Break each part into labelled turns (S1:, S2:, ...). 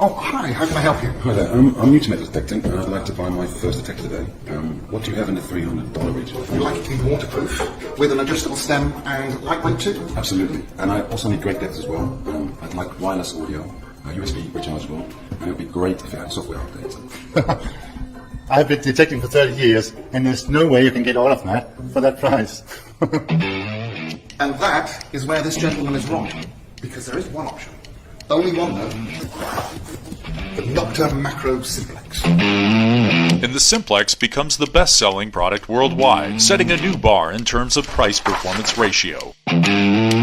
S1: Oh, hi, how can I help you?
S2: Hi there, I'm new to metal detecting and I'd like to buy my first detector today. What do you have in the $300 range?
S1: Would you like it to be waterproof, with an adjustable stem and lightweight too?
S2: Absolutely, and I also need great depth as well. I'd like wireless audio, USB rechargeable, and it would be great if it had software updates.
S3: I've been detecting for 30 years, and there's no way you can get all of that for that price.
S1: And that is where this gentleman is wrong, because there is one option. Only one, though. The Nocta Macro Simplex.
S4: And the Simplex becomes the best-selling product worldwide, setting a new bar in terms of price-performance ratio.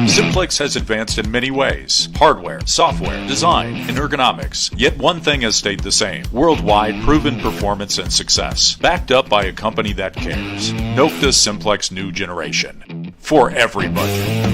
S4: Simplex has advanced in many ways: hardware, software, design, and ergonomics. Yet one thing has stayed the same: worldwide proven performance and success, backed up by a company that cares. Nocta Simplex New Generation. For everybody.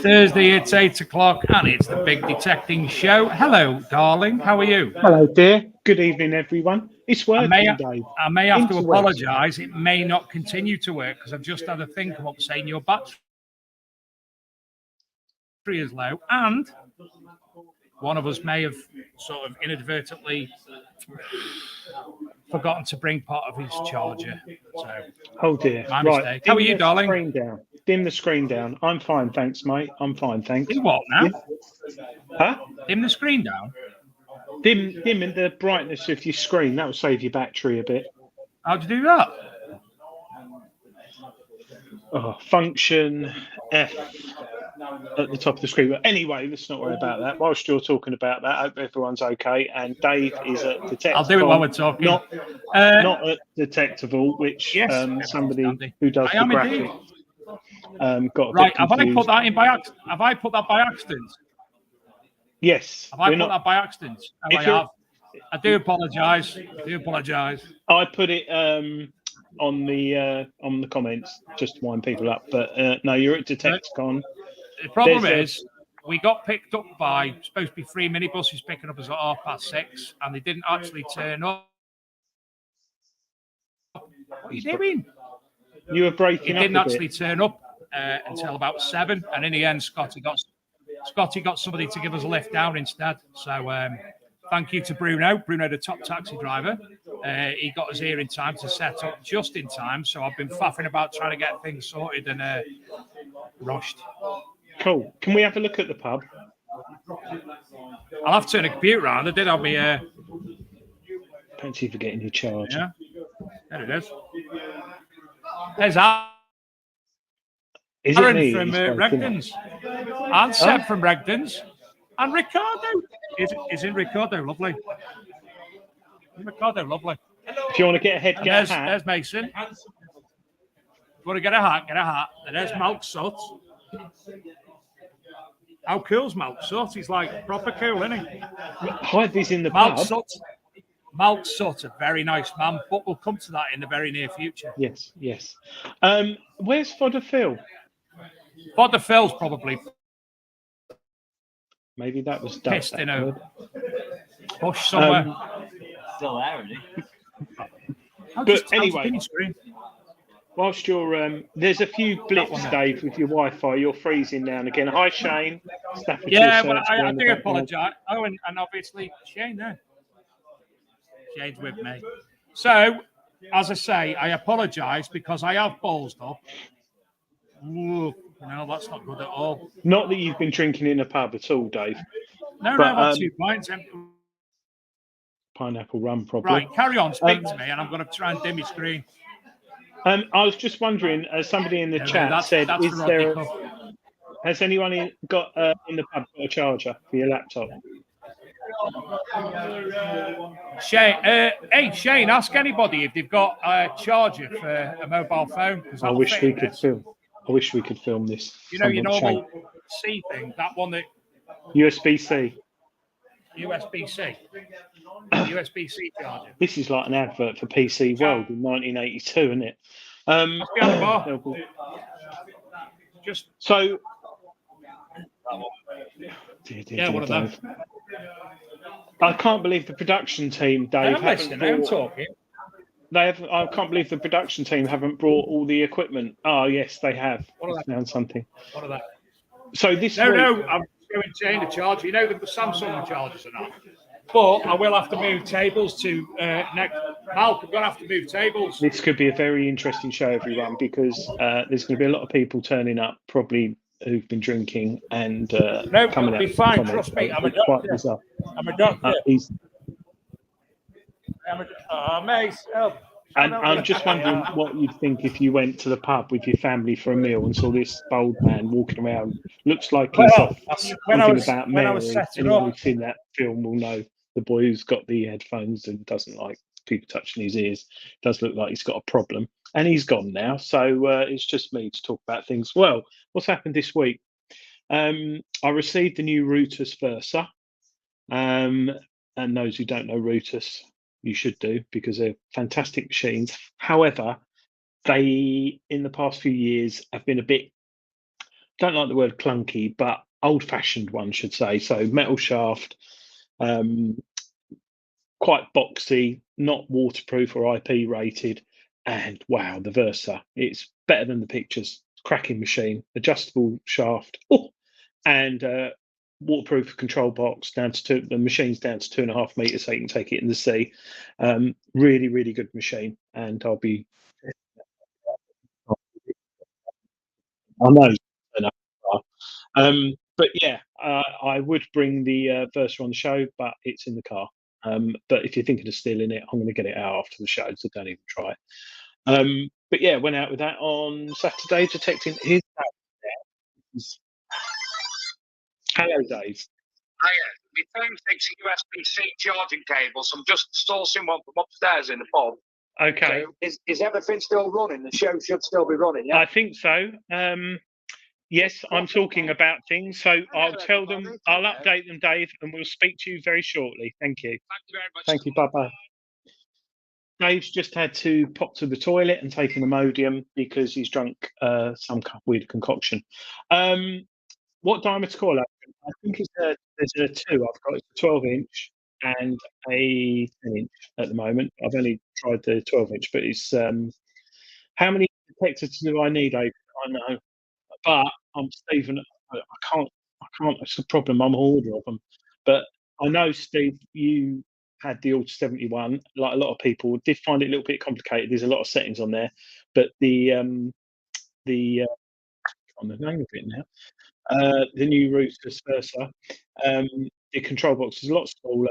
S5: Thursday, it's 8 o'clock, and it's the Big Detecting Show. Hello, darling. How are you?
S6: Hello, dear. Good evening, everyone. It's working, Dave.
S5: I may have to apologise. It may not continue to work because I've just had a thing come up saying your battery is low, and one of us may have sort of inadvertently forgotten to bring part of his charger. So,
S6: oh dear.
S5: My mistake. How are you, darling?
S6: Screen down. Dim the screen down. I'm fine, thanks, mate. I'm fine, thanks.
S5: Do what now?
S6: Yeah. Huh?
S5: Dim the screen down?
S6: Dim in the brightness of your screen. That will save your battery a bit.
S5: How'd you do that?
S6: Oh, function F. at the top of the screen. But anyway, let's not worry about that. Whilst you're talking about that, I hope everyone's okay. And Dave is at Detectival.
S5: I'll do it while we're talking.
S6: Not at Detectival, which
S5: Yes,
S6: somebody
S5: Andy.
S6: who does
S5: I
S6: the
S5: am indeed.
S6: graphics got a
S5: Right,
S6: bit
S5: have I
S6: confused.
S5: put that in by accident? Have I put that by accident?
S6: Yes.
S5: Have I put that by accident? Oh,
S6: If
S5: I
S6: you're-
S5: have. I do apologise. I do apologise.
S6: I put it on the comments just to wind people up. But no, you're at Detectorcon.
S5: The problem
S6: There's
S5: is, we got picked up by supposed to be 3 minibuses picking up us at 6:30, and they didn't actually turn up. What are you doing?
S6: You were breaking
S5: It
S6: up
S5: didn't
S6: a
S5: actually
S6: bit.
S5: turn up until about 7, and in the end, Scotty got somebody to give us a lift down instead. So thank you to Bruno, the top taxi driver. He got us here in time to set up just in time. So I've been faffing about trying to get things sorted and rushed.
S6: Cool. Can we have a look at the pub?
S5: I'll have to turn the computer around. I did have me.
S6: Thanks you for getting your charge.
S5: Yeah, there it is. There's Aaron
S6: Is it me?
S5: from
S6: He's breaking up.
S5: Regden's, and Seb from Regden's, and Ricardo. Isn't Ricardo lovely? Ricardo lovely.
S6: If you want to get ahead,
S5: And
S6: get a hat.
S5: there's Mason. If you want to get a hat, get a hat. And there's Malk Sut. How cool's Malk Sut? He's like proper cool, isn't he?
S6: Hyde's in the
S5: Malk
S6: pub.
S5: Sut. Malk Sut, a very nice man, but we'll come to that in the very near future.
S6: Yes. Where's Fodder Phil?
S5: Fodder Phil's probably
S6: Maybe that was
S5: pissed in a
S6: word.
S5: bush somewhere.
S7: Still there, isn't he?
S6: Anyway, whilst you're there's a few blips, Dave, with your Wi-Fi. You're freezing now and again. Hi, Shane. Staffordshire
S5: Yeah, well,
S6: Search
S5: I
S6: in the
S5: do
S6: background.
S5: apologise. Oh, and obviously Shane there. Shane's with me. So, as I say, I apologise because I have ballsed up. Ooh, no, that's not good at all.
S6: Not that you've been drinking in a pub at all, Dave.
S5: No,
S6: But,
S5: I've had 2 pints.
S6: Pineapple rum, probably.
S5: Right, carry on, speak to me, and I'm going to try and dim my screen.
S6: I was just wondering, somebody in the
S5: No,
S6: chat
S5: that's
S6: said,
S5: for
S6: "Is
S5: Rodney
S6: there?
S5: Cup.
S6: Has anyone in the pub got a charger for your laptop?"
S5: Shane, hey, Shane, ask anybody if they've got a charger for a mobile phone.
S6: I wish we could film. I wish we could film this.
S5: You know, your
S6: Someone
S5: normal C thing, that one that
S6: USB-C.
S5: USB-C. USB-C charger.
S6: This is like an advert for PC World in 1982, isn't it?
S5: Behind the bar. Just
S6: So,
S5: one of them.
S6: I can't believe the production team, Dave.
S5: I'm listening. I'm talking.
S6: I can't believe the production team haven't brought all the equipment. Oh, yes, they have.
S5: What are they?
S6: Found something.
S5: What are that?
S6: So this
S5: No,
S6: week,
S5: I'm going to change the charger. You know the Samsung chargers are not. But I will have to move tables to next. Malk, I'm going to have to move tables.
S6: this could be a very interesting show, everyone, because there's going to be a lot of people turning up, probably who've been drinking and
S5: No,
S6: coming
S5: it'll
S6: out.
S5: be fine.
S6: comments.
S5: Trust me, I'm a
S6: It's quite
S5: doctor.
S6: bizarre.
S5: I'm a doctor. Mate, help.
S6: And I'm just wondering what you'd think if you went to the pub with your family for a meal and saw this bold man walking around. Looks like he's
S5: Well,
S6: off
S5: when I
S6: talking
S5: was
S6: about
S5: when I
S6: Mary.
S5: was setting
S6: Anyone
S5: up,
S6: who's seen that film will know the boy who's got the headphones and doesn't like people touching his ears. Does look like he's got a problem. And he's gone now. So it's just me to talk about things. Well, what's happened this week? I received the new Rutus Versa. And those who don't know Rutus, you should do because they're fantastic machines. However, they, in the past few years, have been a bit, don't like the word clunky, but old-fashioned, one should say. So metal shaft, quite boxy, not waterproof or IP rated. And wow, the Versa, it's better than the pictures. Cracking machine, adjustable shaft, and waterproof control box down to the machine's down to 2.5 meters, so you can take it in the sea. Really, really good machine, and I'll be. I know. But yeah, I would bring the Versa on the show, but it's in the car. But if you're thinking of stealing it, I'm going to get it out after the show, so don't even try it. But yeah, went out with that on Saturday, detecting his. Hello, Dave.
S8: Hiya. My phone takes a USB-C charging cable, so I'm just sourcing one from upstairs in the pub.
S6: Okay.
S8: So is everything still running? The show should still be running, yeah?
S6: I think so. Yes, I'm talking about things, so I'll tell them, I'll update them, Dave, and we'll speak to you very shortly. Thank you.
S8: Thank you very much.
S6: Thank you. Bye-bye. Dave's just had to pop to the toilet and take an Imodium because he's drunk some weird concoction. What diameter coil? I think there's a 2. I've got a 12-inch and a 10-inch at the moment. I've only tried the 12-inch, but it's how many detectors do I need? I know, but I'm Stephen. I can't. It's a problem. I'm a hoarder of them, but I know, Steve, you had the Ultra 71. Like a lot of people, did find it a little bit complicated. There's a lot of settings on there, but on the name of it now. The new Rooters Versa. The control box is a lot smaller,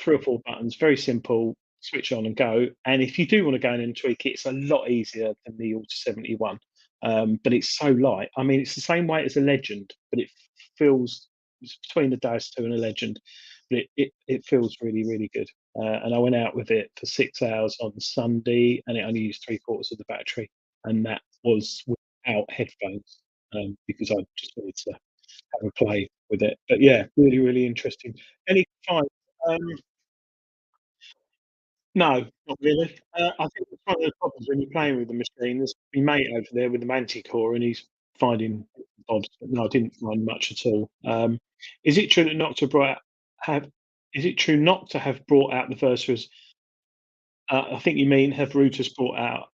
S6: 3 or 4 buttons, very simple, switch on and go. And if you do want to go in and tweak it, it's a lot easier than the Ultra 71. But it's so light. I mean, it's the same weight as a Legend, but it feels it's between the DAS 2 and a Legend, but it feels really, really good. And I went out with it for 6 hours on Sunday, and it only used 3/4 of the battery, and that was without headphones, because I just wanted to have a play with it. But yeah, really, really interesting. Any find? No, not really. I think it's one of the problems when you're playing with the machine. There's my mate over there with the Manticore, and he's finding bits and bobs. But no, I didn't find much at all. Is it true that not to have? Is it true not to have brought out the Versas? I think you mean have routers brought out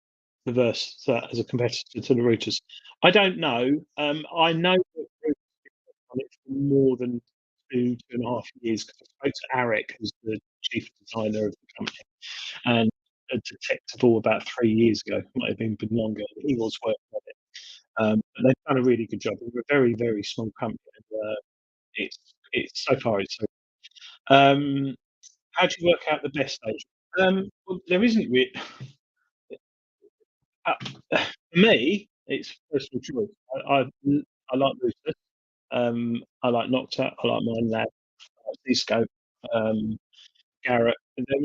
S6: the Versa as a competitor to the routers. I don't know. I know that Routers on it for more than 2.5 years, because I spoke to Arik, who's the chief designer of the company, and a Detectival about 3 years ago. Might have been longer. He was working on it. But they've done a really good job. We're a very, very small company, and it's so far it's so. How do you work out the best stage? Well, there isn't really. For me, it's personal choice. I like Rufus. I like Nocta. I like Mine Lab. I like Zscope. Um, Garrett.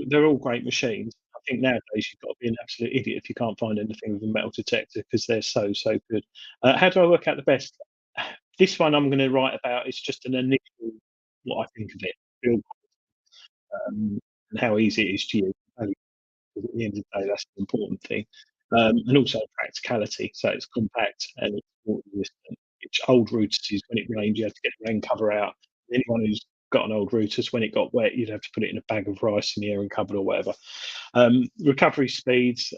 S6: They're all great machines. I think nowadays you've got to be an absolute idiot if you can't find anything with a metal detector, because they're so good. How do I work out the best? This one I'm going to write about is just an initial what I think of it, build, and how easy it is to use. Because at the end of the day, that's the important thing. And also practicality. So it's compact and it's water resistant. Which old routers is when it rained, you had to get the rain cover out. Anyone who's got an old routers, when it got wet, you'd have to put it in a bag of rice in the airing cupboard or whatever. Recovery speeds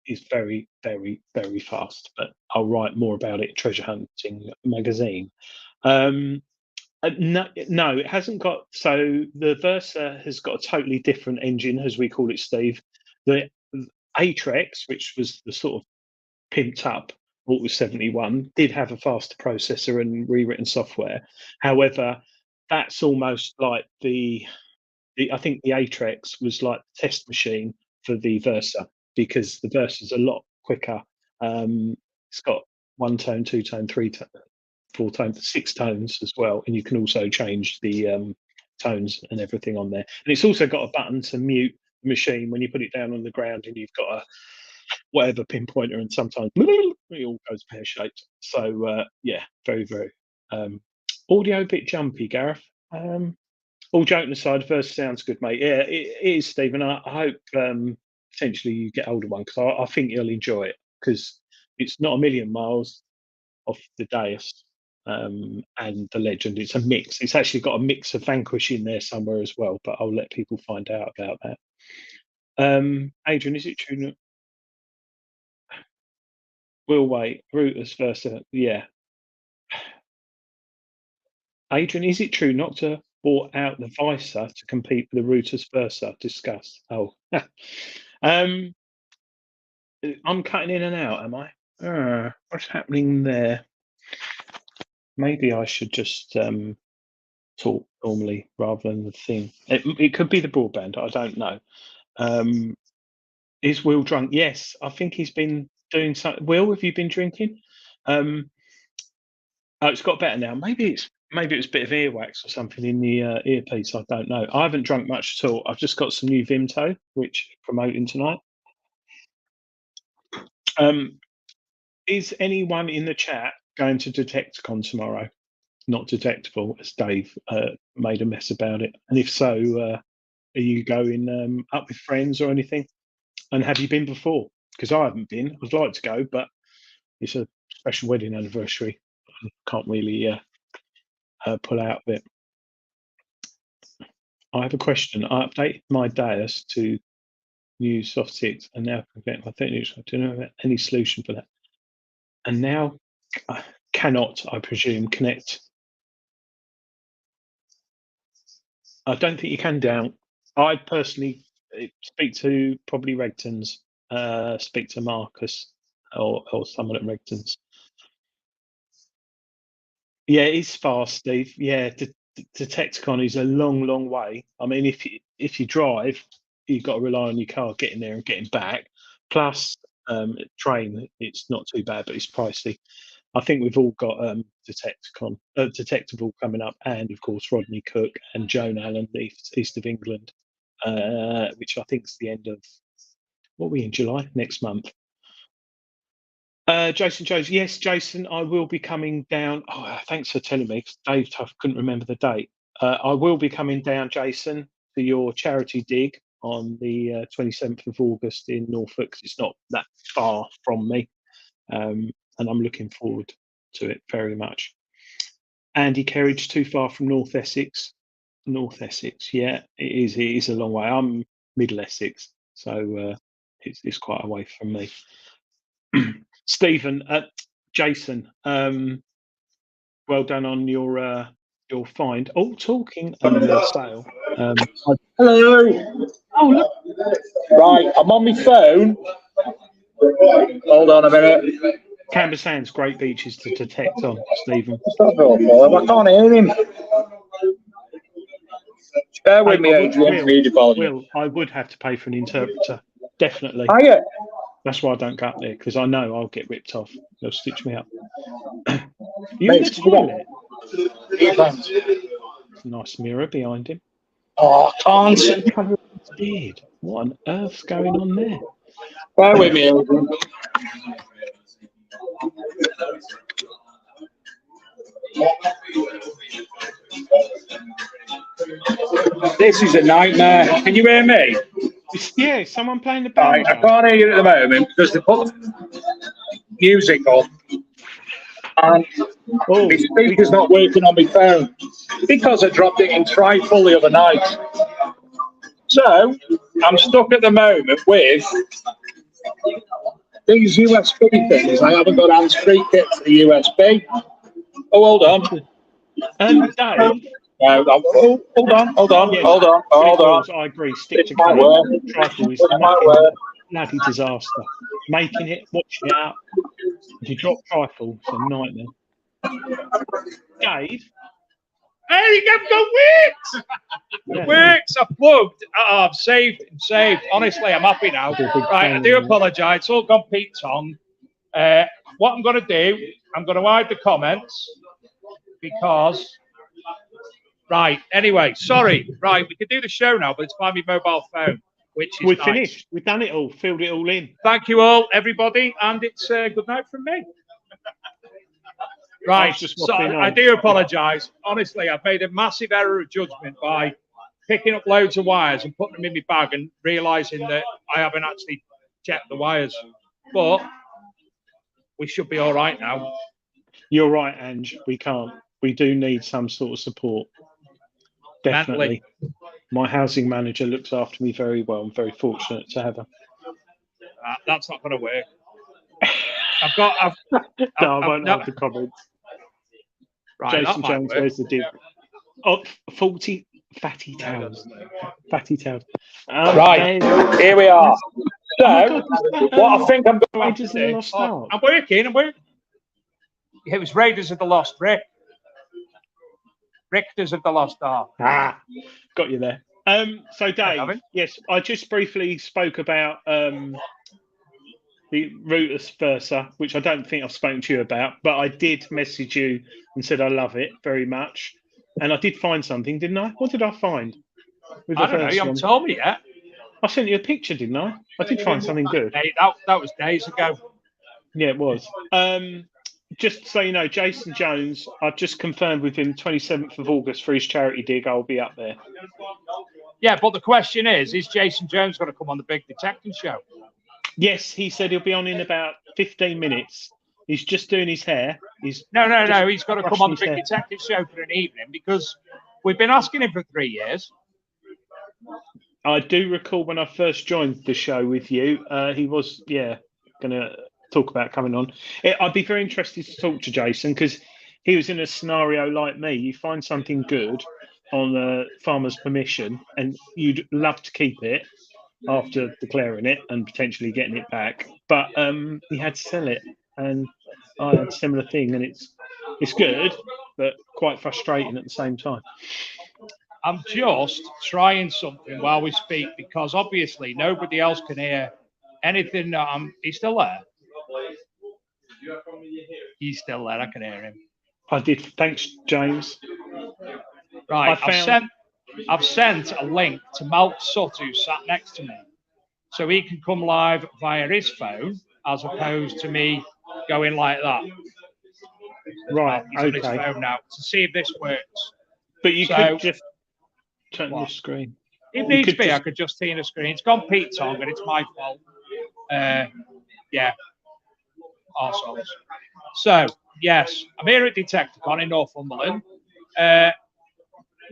S6: is very, very, very fast. But I'll write more about it. Treasure Hunting magazine. No, it hasn't got. So the Versa has got a totally different engine, as we call it, Steve. The Atrex, which was the sort of pimped up Auto 71, did have a faster processor and rewritten software. However, that's almost like I think the Atrex was like the test machine for the Versa, because the Versa's a lot quicker. It's got 1 tone, 2 tone, 3 tone, 4 tones, 6 tones as well, and you can also change the tones and everything on there. And it's also got a button to mute the machine when you put it down on the ground, and you've got a whatever pinpointer, and sometimes it all goes pear shaped. So yeah, very, very audio a bit jumpy, Gareth. All joking aside, Versa sounds good, mate. Yeah, it is, Stephen. I hope potentially you get hold of one, because I think you'll enjoy it, because it's not a million miles off the Deus and the Legend. It's a mix. It's actually got a mix of Vanquish in there somewhere as well, but I'll let people find out about that. Adrian, is it true? We'll wait. Routers Versa. Yeah. Adrian, is it true not to bought out the Visa to compete with the Routers Versa? Discuss. Oh. I'm cutting in and out, am I? What's happening there? Maybe I should just talk normally rather than the thing. It could be the broadband. I don't know. Is Will drunk? Yes, I think he's been doing something. Will, have you been drinking? Oh, it's got better now. Maybe it was a bit of earwax or something in the earpiece. I don't know. I haven't drunk much at all. I've just got some new Vimto, which I'm promoting tonight. Is anyone in the chat going to Detectorcon tomorrow? Not Detectable, as Dave made a mess about it. And if so, are you going up with friends or anything? And have you been before? Because I haven't been. I'd like to go, but it's a special wedding anniversary. I can't really pull out of it. I have a question. I updated my DAS to new soft 6 and now I don't know any solution for that. And now I cannot, I presume, connect. I don't think you can down. I personally speak to probably Regton's, speak to Marcus or someone at Regton's. Yeah, it is fast, Steve. Yeah, Detectorcon is a long way. I mean, if you drive, you've got to rely on your car getting there and getting back. Plus, train, it's not too bad, but it's pricey. I think we've all got Detectable coming up, and of course Rodney Cook and Joan Allen, the East of England, which I think is the end of what are we in July next month. Jason Jones, yes, Jason, I will be coming down. Oh, thanks for telling me, 'cause Dave Tuff couldn't remember the date. I will be coming down, Jason, to your charity dig on the 27th of August in Norfolk. 'Cause it's not that far from me, and I'm looking forward to it very much. Andy Kerridge, too far from North Essex. North Essex, yeah, it is. It is a long way. I'm Middle Essex, so it's quite away from me. Stephen, Jason, well done on your find. Oh, talking of sale.
S9: Hello.
S6: Oh, look.
S9: Right, I'm on my phone. Hold on a minute.
S6: Canberra Sands, great beaches to detect on, Stephen.
S9: I can't hear him. Bear with me, Adrian.
S6: Will, I would have to pay for an interpreter, definitely.
S9: Are you?
S6: That's why I don't go up there, because I know I'll get ripped off. They'll stitch me up. You in the toilet? Nice mirror behind him.
S9: Oh, I can't.
S6: Colour of his beard. What on earth's going on there?
S9: Bear with me, Adrian. This is a nightmare. Can you hear me?
S6: Yeah, someone playing the banjo.
S9: Right, I can't hear you at the moment because they put music on. And my speaker's not working on my phone because I dropped it in trifle the other night. So I'm stuck at the moment with these USB things. I haven't got hands-free kit for the USB. Oh, hold on.
S6: Dave?
S9: Hold on.
S6: I agree. Stick to code. Trifle is a bloody disaster. Making it, watching it out. If you drop trifle, it's a nightmare. Dave?
S5: Hey, I've got Wix! Wix, I've plugged. I've saved. Honestly, I'm happy now. Right, I do apologise. It's all gone Pete Tong. What I'm going to do, I'm going to hide the comments because... Right, anyway, sorry. Right, we can do the show now, but it's by my mobile phone, which is
S6: We've
S5: nice.
S6: finished. We've done it all. Filled it all in.
S5: Thank you all, everybody, and it's good night from me. Right, so I do apologise. Honestly, I've made a massive error of judgment by picking up loads of wires and putting them in my bag and realising that I haven't actually checked the wires. But we should be all right now.
S6: You're right, Ange. We can't. We do need some sort of support. Definitely. My housing manager looks after me very well. I'm very fortunate to have her.
S5: That's not going to work.
S6: I won't have the comments.
S5: Right,
S6: Jason Jones, where's the dig? Oh, 40 fatty towels. Fatty towels.
S9: Right, here we are. So, what I think I'm going to do...
S5: I'm working. It was Raiders of the Lost Rick. Richters of the Lost Ark.
S6: Got you there. So, Dave, yes, I just briefly spoke about the the Rootus Versa, which I don't think I've spoken to you about, but I did message you and said I love it very much. And I did find something, didn't I? What did I find? With
S5: I don't know. You haven't told me yet.
S6: I sent you a picture, didn't I? I did find something good.
S5: Hey, that was days ago.
S6: Yeah, it was. Just so you know, Jason Jones, I've just confirmed with him 27th of August for his charity dig. I'll be up there.
S5: Yeah, but the question is Jason Jones going to come on the big detecting show?
S6: Yes, he said he'll be on in about 15 minutes. He's just doing his hair.
S5: No. He's got to come on the big detective show for an evening because we've been asking him for 3 years.
S6: I do recall when I first joined the show with you, he was, going to talk about coming on. I'd be very interested to talk to Jason because he was in a scenario like me. You find something good on a farmer's permission and you'd love to keep it after declaring it and potentially getting it back. But he had to sell it. And I had a similar thing. And it's good, but quite frustrating at the same time.
S5: I'm just trying something while we speak because obviously nobody else can hear anything. He's still there. He's still there. I can hear him.
S6: I did. Thanks, James.
S5: Right. I've sent a link to Malk Sutt, who sat next to me, so he can come live via his phone as opposed to me going like that.
S6: Right.
S5: He's on his phone now to see if this works.
S6: But you could just turn the screen.
S5: If needs be, I could just turn the screen. It's gone Pete Tong, and it's my fault. Yeah. Arseholes. So, yes, I'm here at Detectorcon in Northumberland.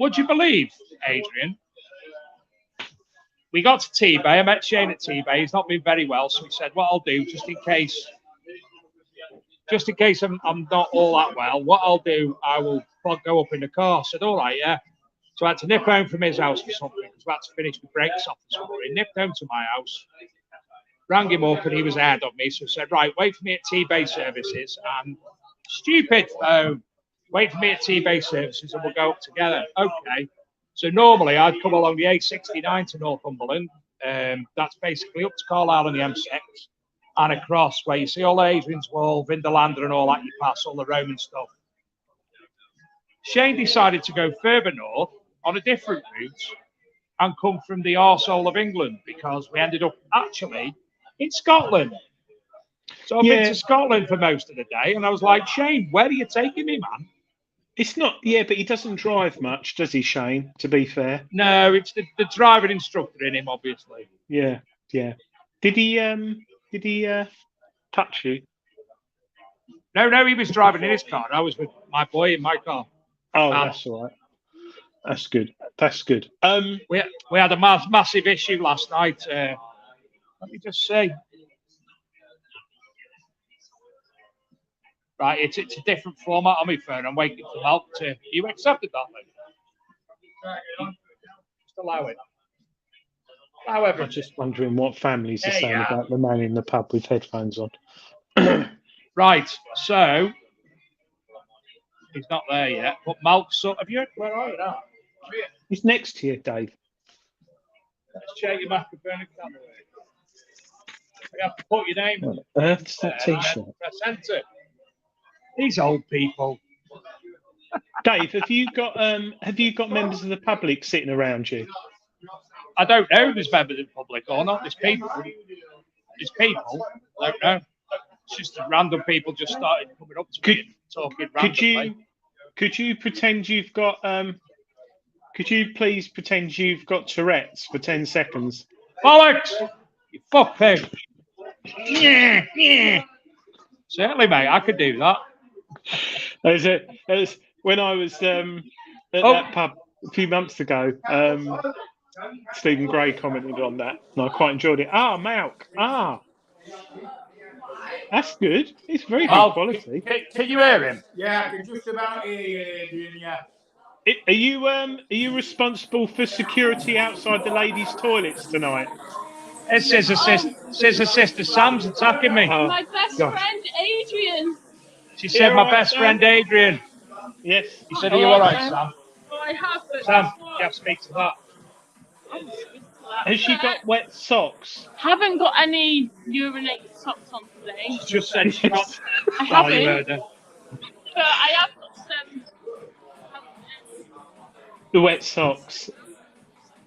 S5: Would you believe, Adrian? We got to T-Bay. I met Shane at T-Bay. He's not been very well, so he said, what I'll do, just in case I'm not all that well, what I'll do, I will go up in the car. I said, all right, yeah. So I had to nip home from his house for something because we had to finish the brakes off this morning. Nipped home to my house, rang him up, and he was ahead of me. So I said, right, wait for me at T-Bay Services. And stupid phone. Wait for me at T-Bay Services and we'll go up together. Okay. So normally I'd come along the A69 to Northumberland. That's basically up to Carlisle on the M6 and across where you see all Adrian's Wall, Vindelander and all that. You pass all the Roman stuff. Shane decided to go further north on a different route and come from the arsehole of England because we ended up actually in Scotland. So I've been to Scotland for most of the day and I was like, Shane, where are you taking me, man?
S6: It's not, but he doesn't drive much, does he, Shane, to be fair?
S5: No, it's the driving instructor in him, obviously.
S6: Yeah. Did he touch you?
S5: No, he was driving in his car. I was with my boy in my car.
S6: Oh, that's all right. That's good.
S5: We had a massive issue last night. Let me just say. Right, it's a different format on my phone. I'm waiting for help to. You accepted that, mate? Just allow it. However,
S6: I'm just wondering what families are saying about the man in the pub with headphones on.
S5: Right, so he's not there yet. But Malk Sutt, where are you now?
S6: He's next to you, Dave.
S5: Let's check your microphone. You have to put your name on.
S6: Earth's that T-shirt.
S5: Press enter. These old people.
S6: Dave, have you got members of the public sitting around you?
S5: I don't know if there's members of the public or not. There's people. I don't know. It's just random people just started coming up to me and talking randomly.
S6: Could you pretend you've got could you please pretend you've got Tourette's for 10 seconds?
S5: Bollocks! You fuck pig. Yeah. Certainly, mate, I could do that.
S6: When I was at that pub a few months ago, Stephen Gray commented on that, and I quite enjoyed it. Malk. That's good. It's very good quality.
S5: Can you hear him?
S10: Yeah, I can just about hear you, Adrian, yeah.
S6: Are you responsible for security outside the ladies' toilets tonight?
S5: It's Scissor Sister Sam's attacking me.
S11: My best friend, Adrian.
S5: She said my best friend, Adrian.
S6: Yes.
S5: You said, are you all right, Sam?
S11: I haven't.
S5: Sam, you have to speak to that.
S6: Has she got wet socks?
S11: Haven't got any urinated socks on today.
S5: She just said she got.
S11: I
S5: Oh, you
S11: haven't.
S5: heard her.
S11: But I have got some.
S6: The wet socks.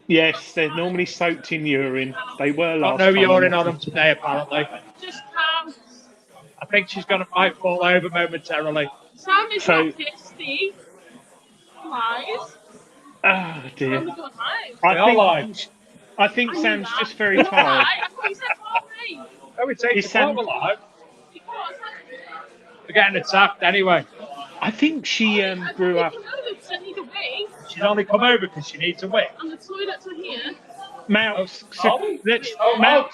S6: Yes, they're normally soaked in urine. They were
S5: Got
S6: last
S5: no
S6: time.
S5: urine on them today, apparently.
S11: Just how
S5: I think she's going to might fall over momentarily.
S11: Sam is
S6: So-
S11: not pissy. Lies.
S6: Oh dear.
S11: I'm not lies.
S5: They all lie.
S6: I think
S11: I knew
S6: Sam's
S11: that.
S6: just very tired.
S11: I thought you said Harvey.
S5: Oh, it's 8
S6: Is
S5: o'clock,
S6: Sam-
S5: we're live.
S11: Because
S5: We're getting attacked anyway.
S6: I think she grew up.
S11: I need a wee.
S5: She's only come over because she needs a wit.
S11: And the toilets are here.
S6: Mouse.
S5: Oh.
S6: Let's
S5: Oh,
S6: mount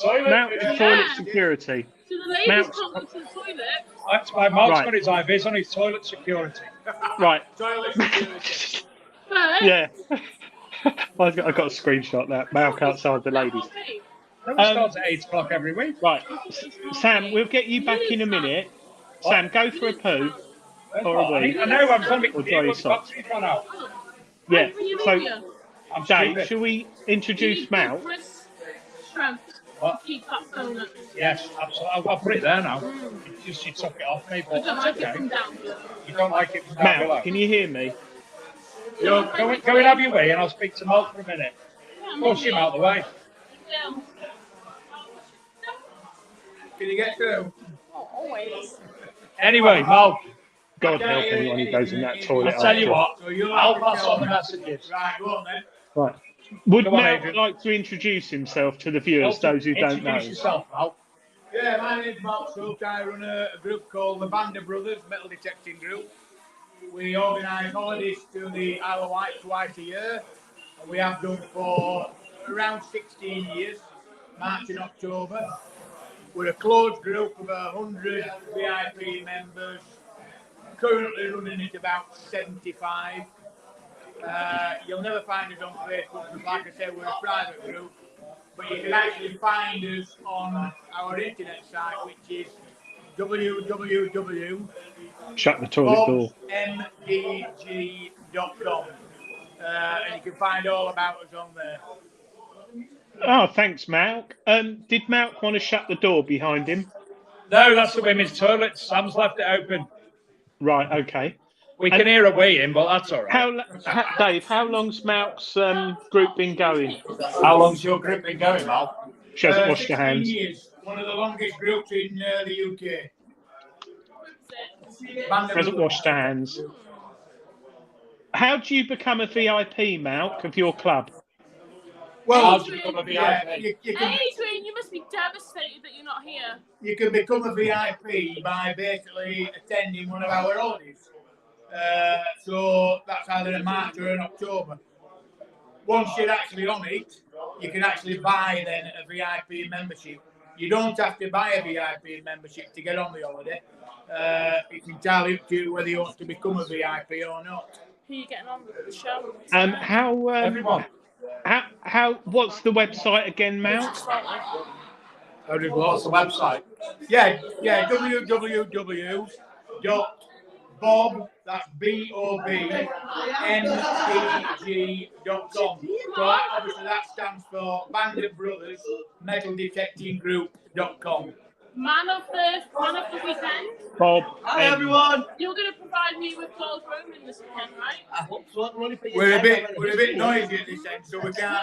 S5: toilet.
S6: the toilet security.
S11: So the ladies
S6: Mount.
S11: can't go to the toilet.
S5: That's why Mark's
S6: Right.
S5: got his IVs on his toilet security.
S6: Right.
S10: Toilet security.
S11: But
S6: Yeah. I've got a screenshot that Malk outside the ladies.
S5: That starts at 8 o'clock every week.
S6: Right, Sam, we'll get you back in a minute. Sam, go for a poo or a wee.
S5: I know, I'm going to
S6: Or dry your socks.
S5: one out.
S6: Yeah.
S11: So,
S5: I'm
S6: Dave,
S5: stupid.
S6: shall we introduce Malk?
S5: What?
S11: Keep that donut.
S5: Yes, absolutely. I'll put it there now. Just she took it off me,
S11: I
S5: but
S11: don't
S5: it's
S11: like it
S5: okay.
S11: from down below.
S5: You don't like it from down below.
S6: Malk, can you hear me?
S5: Go and have your way, and I'll speak to Mark for a minute. Push him out of the way.
S11: Yeah.
S10: Can you get through?
S11: Not always.
S5: Anyway, Mark,
S6: God help anyone who goes in that toilet.
S5: I'll tell you
S6: after.
S5: what,
S10: So you'll
S5: I'll
S10: have to
S5: pass
S10: tell
S5: on the
S10: me.
S5: messages.
S10: Right, go on then.
S6: Right. Would
S5: Come on,
S6: Malk
S5: Adrian.
S6: like to introduce himself to the viewers, those who don't know?
S5: Introduce yourself, Mal.
S10: Yeah, my name's Mark Schultz. I run a group called the Band of Brothers Metal Detecting Group. We organise holidays to the Isle of Wight twice a year, and we have done for around 16 years, March and October. We're a closed group of 100 VIP members, currently running at about 75. You'll never find us on Facebook, because like I said, we're a private group. But you can actually find us on our internet site, which is
S6: Shut the toilet door.
S10: www.mdg.com. And you can find all about us on there.
S6: Oh, thanks, Malk. Did Malk want to shut the door behind him?
S5: No, that's the women's toilet. Sam's left it open.
S6: Right, okay.
S5: We can hear her waiting, but that's all right.
S6: Dave, how long's Malk's group been going?
S5: How long's your group been going, Mal?
S6: She hasn't washed her
S10: 16
S6: hands.
S10: years, one of the longest groups in the UK. Band of
S6: Hasn't
S10: Brothers.
S6: washed her hands. How do you become a VIP, Malk, of your club?
S10: Well,
S5: How'd you become a
S10: yeah,
S5: VIP?
S10: you can
S11: Adrian, you must be devastated that you're not here.
S10: you can become a VIP by basically attending one of our holidays. So that's either in March or in October. Once you're actually on it, you can actually buy then a VIP membership. You don't have to buy a VIP membership to get on the holiday. It's entirely up to you whether you want to become a VIP or not.
S11: Who are you getting on with the show?
S5: Everyone.
S6: What's the website again, Malk?
S5: What's the website?
S10: Yeah, www.bob, that's BOBMDG.com. So obviously that stands for Band of Brothers Metal Detecting Group.com.
S11: Man of the weekend.
S6: Bob.
S7: Hi everyone.
S11: You're going to provide me with Paul Roman this weekend, right?
S7: I hope so.
S10: We're a bit noisy at this end, so we can't.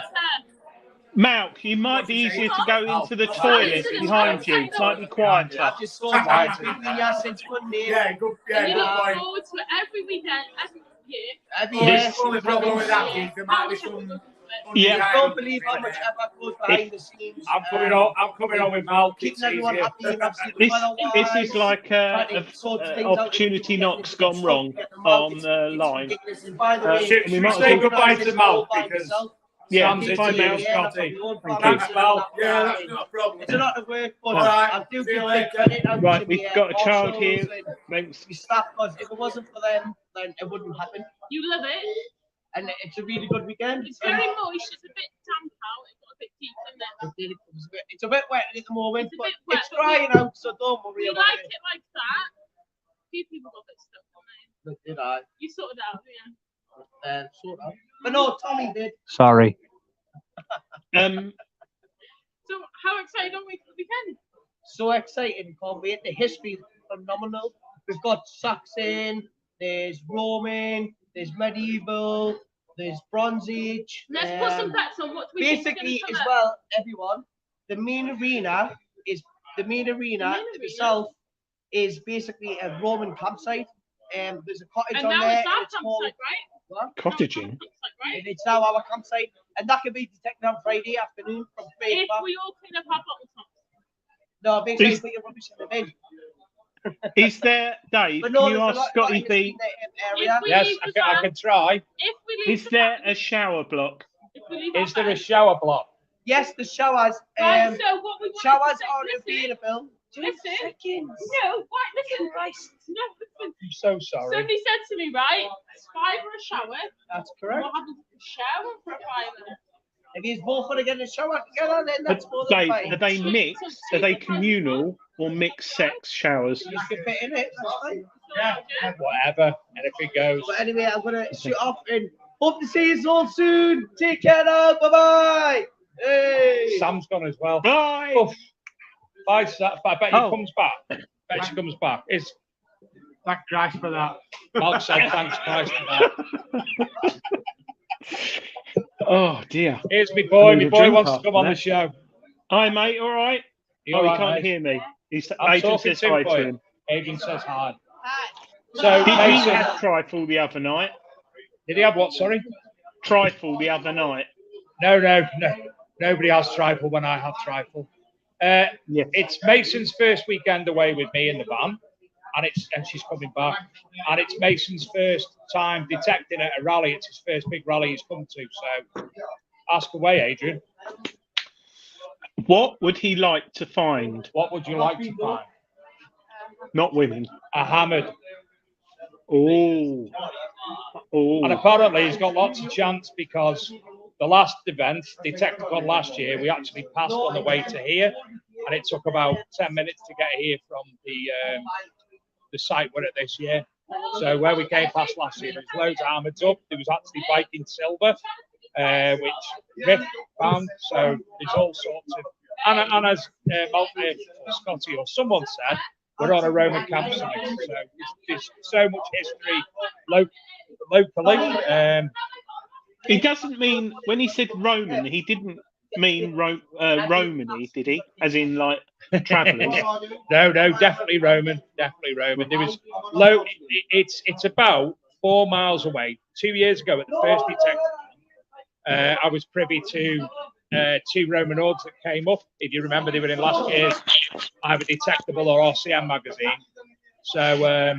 S6: Malk, you might be easier to go into the toilet behind you. It might be quieter.
S7: I've just saw that. We've been here since Monday.
S10: Yeah, good
S11: And you look
S10: point.
S11: forward to it every weekend, every year.
S7: Every
S10: The
S7: year.
S10: only problem with that is there might be some.
S6: Yeah.
S7: I don't believe how much effort goes behind the scenes.
S5: I'm coming on with Mal.
S7: Keeping everyone happy and absolutely
S6: This is like a opportunity knocks gone wrong on the line.
S7: By the way,
S5: Should
S6: we
S5: we
S6: might
S5: say
S6: as well-
S5: goodbye to Mal because
S6: Yeah,
S5: Sam's
S6: bye,
S5: interviewing
S6: Mal.
S5: Scotty.
S6: Thank
S5: Thanks, Mal.
S10: Yeah, that's not a problem.
S7: It's a lot of work, but
S10: Alright,
S7: I do
S10: see you
S7: give
S10: later.
S7: them credit out
S6: Right,
S7: to
S6: we've
S7: the,
S6: got a child
S7: marshals
S6: here.
S7: and
S6: Thanks.
S7: the staff, because if it wasn't for them, then it wouldn't happen.
S11: You love it.
S7: And it's a really good weekend.
S11: It's very moist. It's a bit damp out. It got a bit deep in there.
S7: It's a bit wet at the moment,
S11: It's a
S7: but
S11: bit wet,
S7: it's
S11: but
S7: drying out, so don't worry
S11: You
S7: about
S11: like
S7: it.
S11: it like that? Few people got a bit stuck on it.
S7: Look, did I?
S11: You sorted out, yeah.
S7: Sort of. But no, Tommy did.
S5: Sorry.
S11: So how excited are we for the weekend?
S7: So exciting, can't wait. The history is phenomenal. We've got Saxon, there's Roman, there's medieval, there's Bronze Age.
S11: Let's put some bets on what we think
S7: Basically,
S11: is
S7: as
S11: gonna
S7: well, everyone, the main arena itself is basically a Roman campsite. There's a cottage
S11: and
S7: on
S11: now
S7: there.
S11: it's our
S7: and it's called-
S11: campsite, right?
S7: What?
S6: Cottaging.
S7: And it's now our campsite, and that can be detected on Friday afternoon from 3
S11: If
S7: o'clock.
S11: we all clean up our bottle tops.
S7: No, basically,
S6: Is-
S7: put your rubbish in the bin.
S6: Is there, Dave?
S7: But
S6: Can
S7: no,
S6: you
S7: there's a
S6: ask
S7: lot
S6: Scotty
S7: in the
S6: B?
S7: area.
S11: If we
S10: Yes,
S11: leave
S10: I
S11: the
S10: can, I
S11: van-
S10: can try.
S11: If we leave
S6: Is
S11: the
S6: there
S11: van-
S6: a shower block?
S11: if we leave
S10: Is
S11: our
S10: there a
S11: van-
S10: shower block?
S7: Yes, the showers.
S11: Right, so what we want
S7: Showers
S11: to say,
S7: are
S11: listen,
S7: available.
S11: listen. No, right, listen. No, listen.
S10: I'm so sorry.
S11: Somebody said to me, right, it's $5 for a shower.
S7: That's
S11: We'll
S7: correct.
S11: have a shower for a $5.
S7: If you both want to get in the shower together, then
S6: But
S7: that's more than
S6: Dave,
S7: fine.
S6: are they mixed? Are they communal or mixed sex showers?
S7: You can fit in it. That's fine.
S10: Yeah, whatever. Anything goes.
S7: But anyway, I'm gonna shoot off and hope to see you all soon. Take care now. Bye bye. Hey.
S10: Sam's gone as well.
S6: Bye.
S10: Oh, bye, Sam. I bet he
S6: Oh.
S10: comes back. Bet she comes back. Is
S5: Thank Christ for that.
S10: Mark said thanks Christ for that.
S6: Oh dear.
S10: Here's my boy.
S6: Need
S10: My
S6: a
S10: boy
S6: drink
S10: wants to
S6: after
S10: come on the
S6: that.
S10: show.
S6: Hi, mate. All right.
S10: You
S6: Oh,
S10: all
S6: he
S10: right,
S6: can't
S10: mate?
S6: hear me. He's
S10: I'm
S6: Adrian
S10: talking
S6: says
S10: to
S6: hi
S10: him
S6: to
S10: for you.
S6: him.
S10: Adrian says hi. So,
S6: Did he
S10: Mason,
S6: have trifle the other night?
S10: did he have what? Sorry.
S6: Trifle the other night.
S10: No. Nobody has trifle when I have trifle.
S6: Yes.
S10: It's Mason's first weekend away with me in the van, and she's coming back. And it's Mason's first time detecting at a rally. It's his first big rally he's come to. So, ask away, Adrian.
S6: What would he like to find?
S10: What would you like to find?
S6: Not women.
S10: A hammered.
S6: Oh. Oh.
S10: And apparently he's got lots of chance because the last event, Detectorcon last year, we actually passed on the way to here, and it took about 10 minutes to get here from the site we're at this year. So where we came past last year, there was loads of armoured up. There was actually Viking silver, which Rick found. So there's all sorts of, and as Scotty or someone said, we're on a Roman campsite. So there's so much history locally.
S6: He doesn't mean, when he said Roman, he didn't mean Romany, did he? As in, like, travellers.
S10: No, definitely Roman. Definitely Roman. There was it's about 4 miles away. 2 years ago at the first Detector, I was privy to 2 Roman ords that came up. If you remember, they were in last year's either Detectable or RCM magazine. So,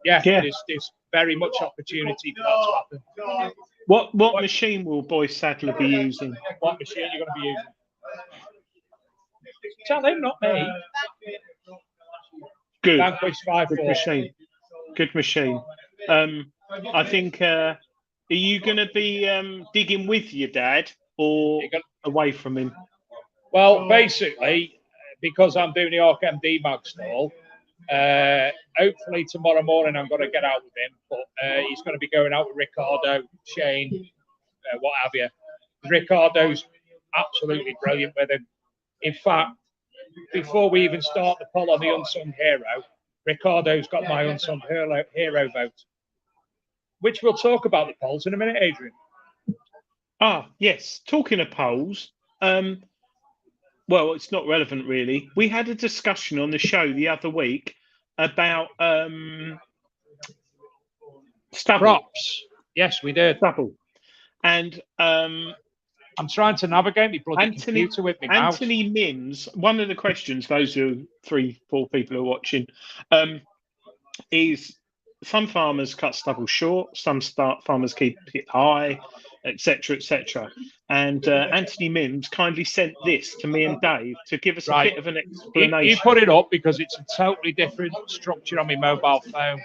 S10: there's very much opportunity for that to happen.
S6: What machine will Boy Sadler be using?
S10: What machine are you going to be using? Tell him, not me.
S6: Good.
S10: Vanquish 5-4.
S6: Good machine. Good machine. I think, are you going to be digging with your dad or away from him?
S10: Well, basically, because I'm doing the Arc MD mag stall, hopefully tomorrow morning I'm going to get out with him, but he's going to be going out with Ricardo, Shane, what have you. Ricardo's absolutely brilliant with him. In fact, before we even start the poll on the Unsung Hero, Ricardo's got my Unsung Hero vote, which we'll talk about the polls in a minute, Adrian.
S6: Ah, yes. Talking of polls, well, it's not relevant really. We had a discussion on the show the other week about stubble.
S10: Props. Yes, we did.
S6: Stubble. And
S10: I'm trying to navigate my bloody computer with me mouse.
S6: Anthony Mims, one of the questions, those who 3-4 people are watching, is some farmers cut stubble short, some farmers keep it high, etc., etc. And Anthony Mims kindly sent this to me and Dave to give us a bit of an explanation.
S10: He put it up because it's a totally different structure on my mobile phone.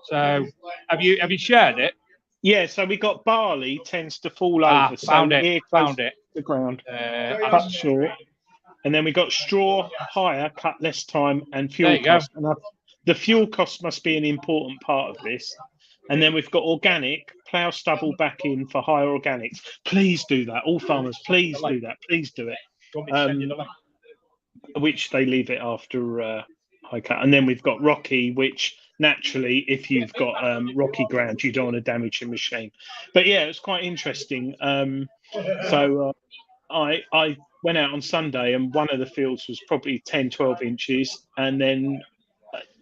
S10: So have you shared it?
S6: Yeah, so we got barley tends to fall over.
S10: Found
S6: so
S10: it. Found it.
S6: The ground cut short, and then we got straw higher, cut less time, and fuel cost. And the fuel cost must be an important part of this. And then we've got organic, plough stubble back in for higher organics. Please do that. All farmers, please do that. Please do it. Which they leave it after high cut. And then we've got rocky, which naturally, if you've got rocky ground, you don't want to damage your machine. But yeah, it's quite interesting. So I went out on Sunday and one of the fields was probably 10, 12 inches. And then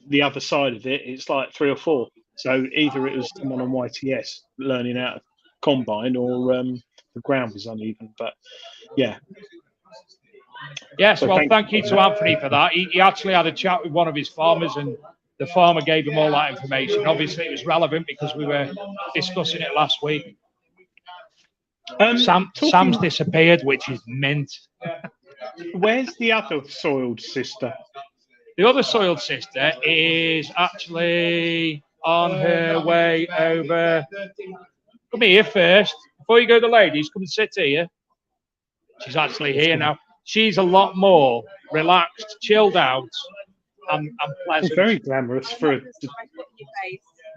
S6: the other side of it, it's like 3 or 4. So either it was someone on YTS learning how to combine or the ground was uneven. But yeah.
S5: Yes,
S6: So
S5: well, thank you to Anthony for that. He actually had a chat with one of his farmers and the farmer gave him all that information. Obviously, it was relevant because we were discussing it last week. Sam's disappeared, which is mint.
S6: Where's the other soiled sister?
S5: The other soiled sister is actually on her way over. Come here first. Before you go to the ladies, come and sit here. She's actually here now. She's a lot more relaxed, chilled out, and pleasant.
S6: It's very glamorous for a...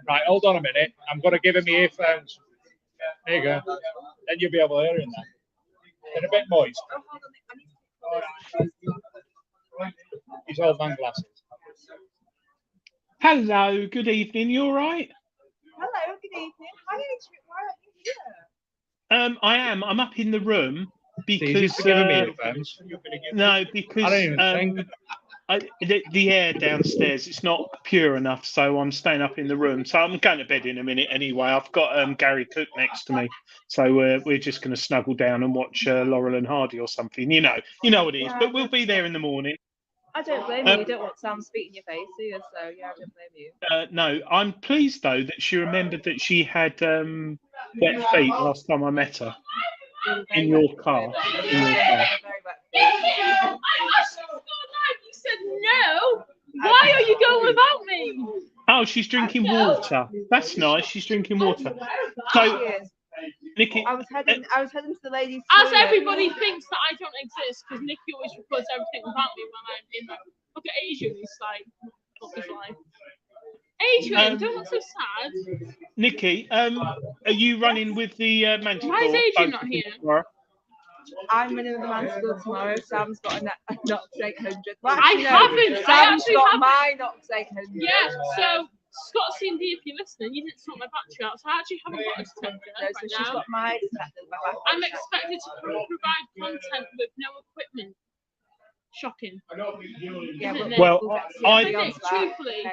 S5: Right, hold on a minute. I'm going to give him the earphones. There you go. Then you'll be able to hear him now. They're a bit moist. His old man glasses.
S6: Hello, good evening. You all right?
S12: Hello, good evening. Hi, Adrian. Why aren't you here?
S6: I am. I'm up in the room because no, because
S5: I don't even think.
S6: the air downstairs it's not pure enough, so I'm staying up in the room. So I'm going to bed in a minute anyway. I've got Gary Cook next to me, so we're just going to snuggle down and watch Laurel and Hardy or something. You know what it is. But we'll be there in the morning.
S12: I don't blame you. You don't want Sam spit in your face, do you? So yeah, I don't blame you.
S6: No, I'm pleased though that she remembered that she had wet feet last time I met her in your car.
S11: You said no. Why are you going without me?
S6: Oh, she's drinking water. That's nice. She's drinking water. So, Nikki,
S12: I was heading to the ladies'
S11: As
S12: toilet.
S11: everybody thinks that I don't exist because Nikki always records everything without me when I'm in there. Look at Adrian, he's like, what his life. Adrian, don't look so sad.
S6: Nikki, are you running with the Manticore?
S11: Why is Adrian not here?
S6: Tomorrow?
S12: I'm running with the man to school tomorrow. Sam's got a Knox 800.
S11: Well, I haven't.
S12: Sam's got my Knox 800.
S11: Yeah, so Scott C&D, if you're listening, you didn't sort my battery out, so I actually haven't got a detector
S12: No, so she's got my detector.
S11: I'm expected to provide content with no equipment. Shocking.
S12: Yeah,
S6: well,
S11: truthfully,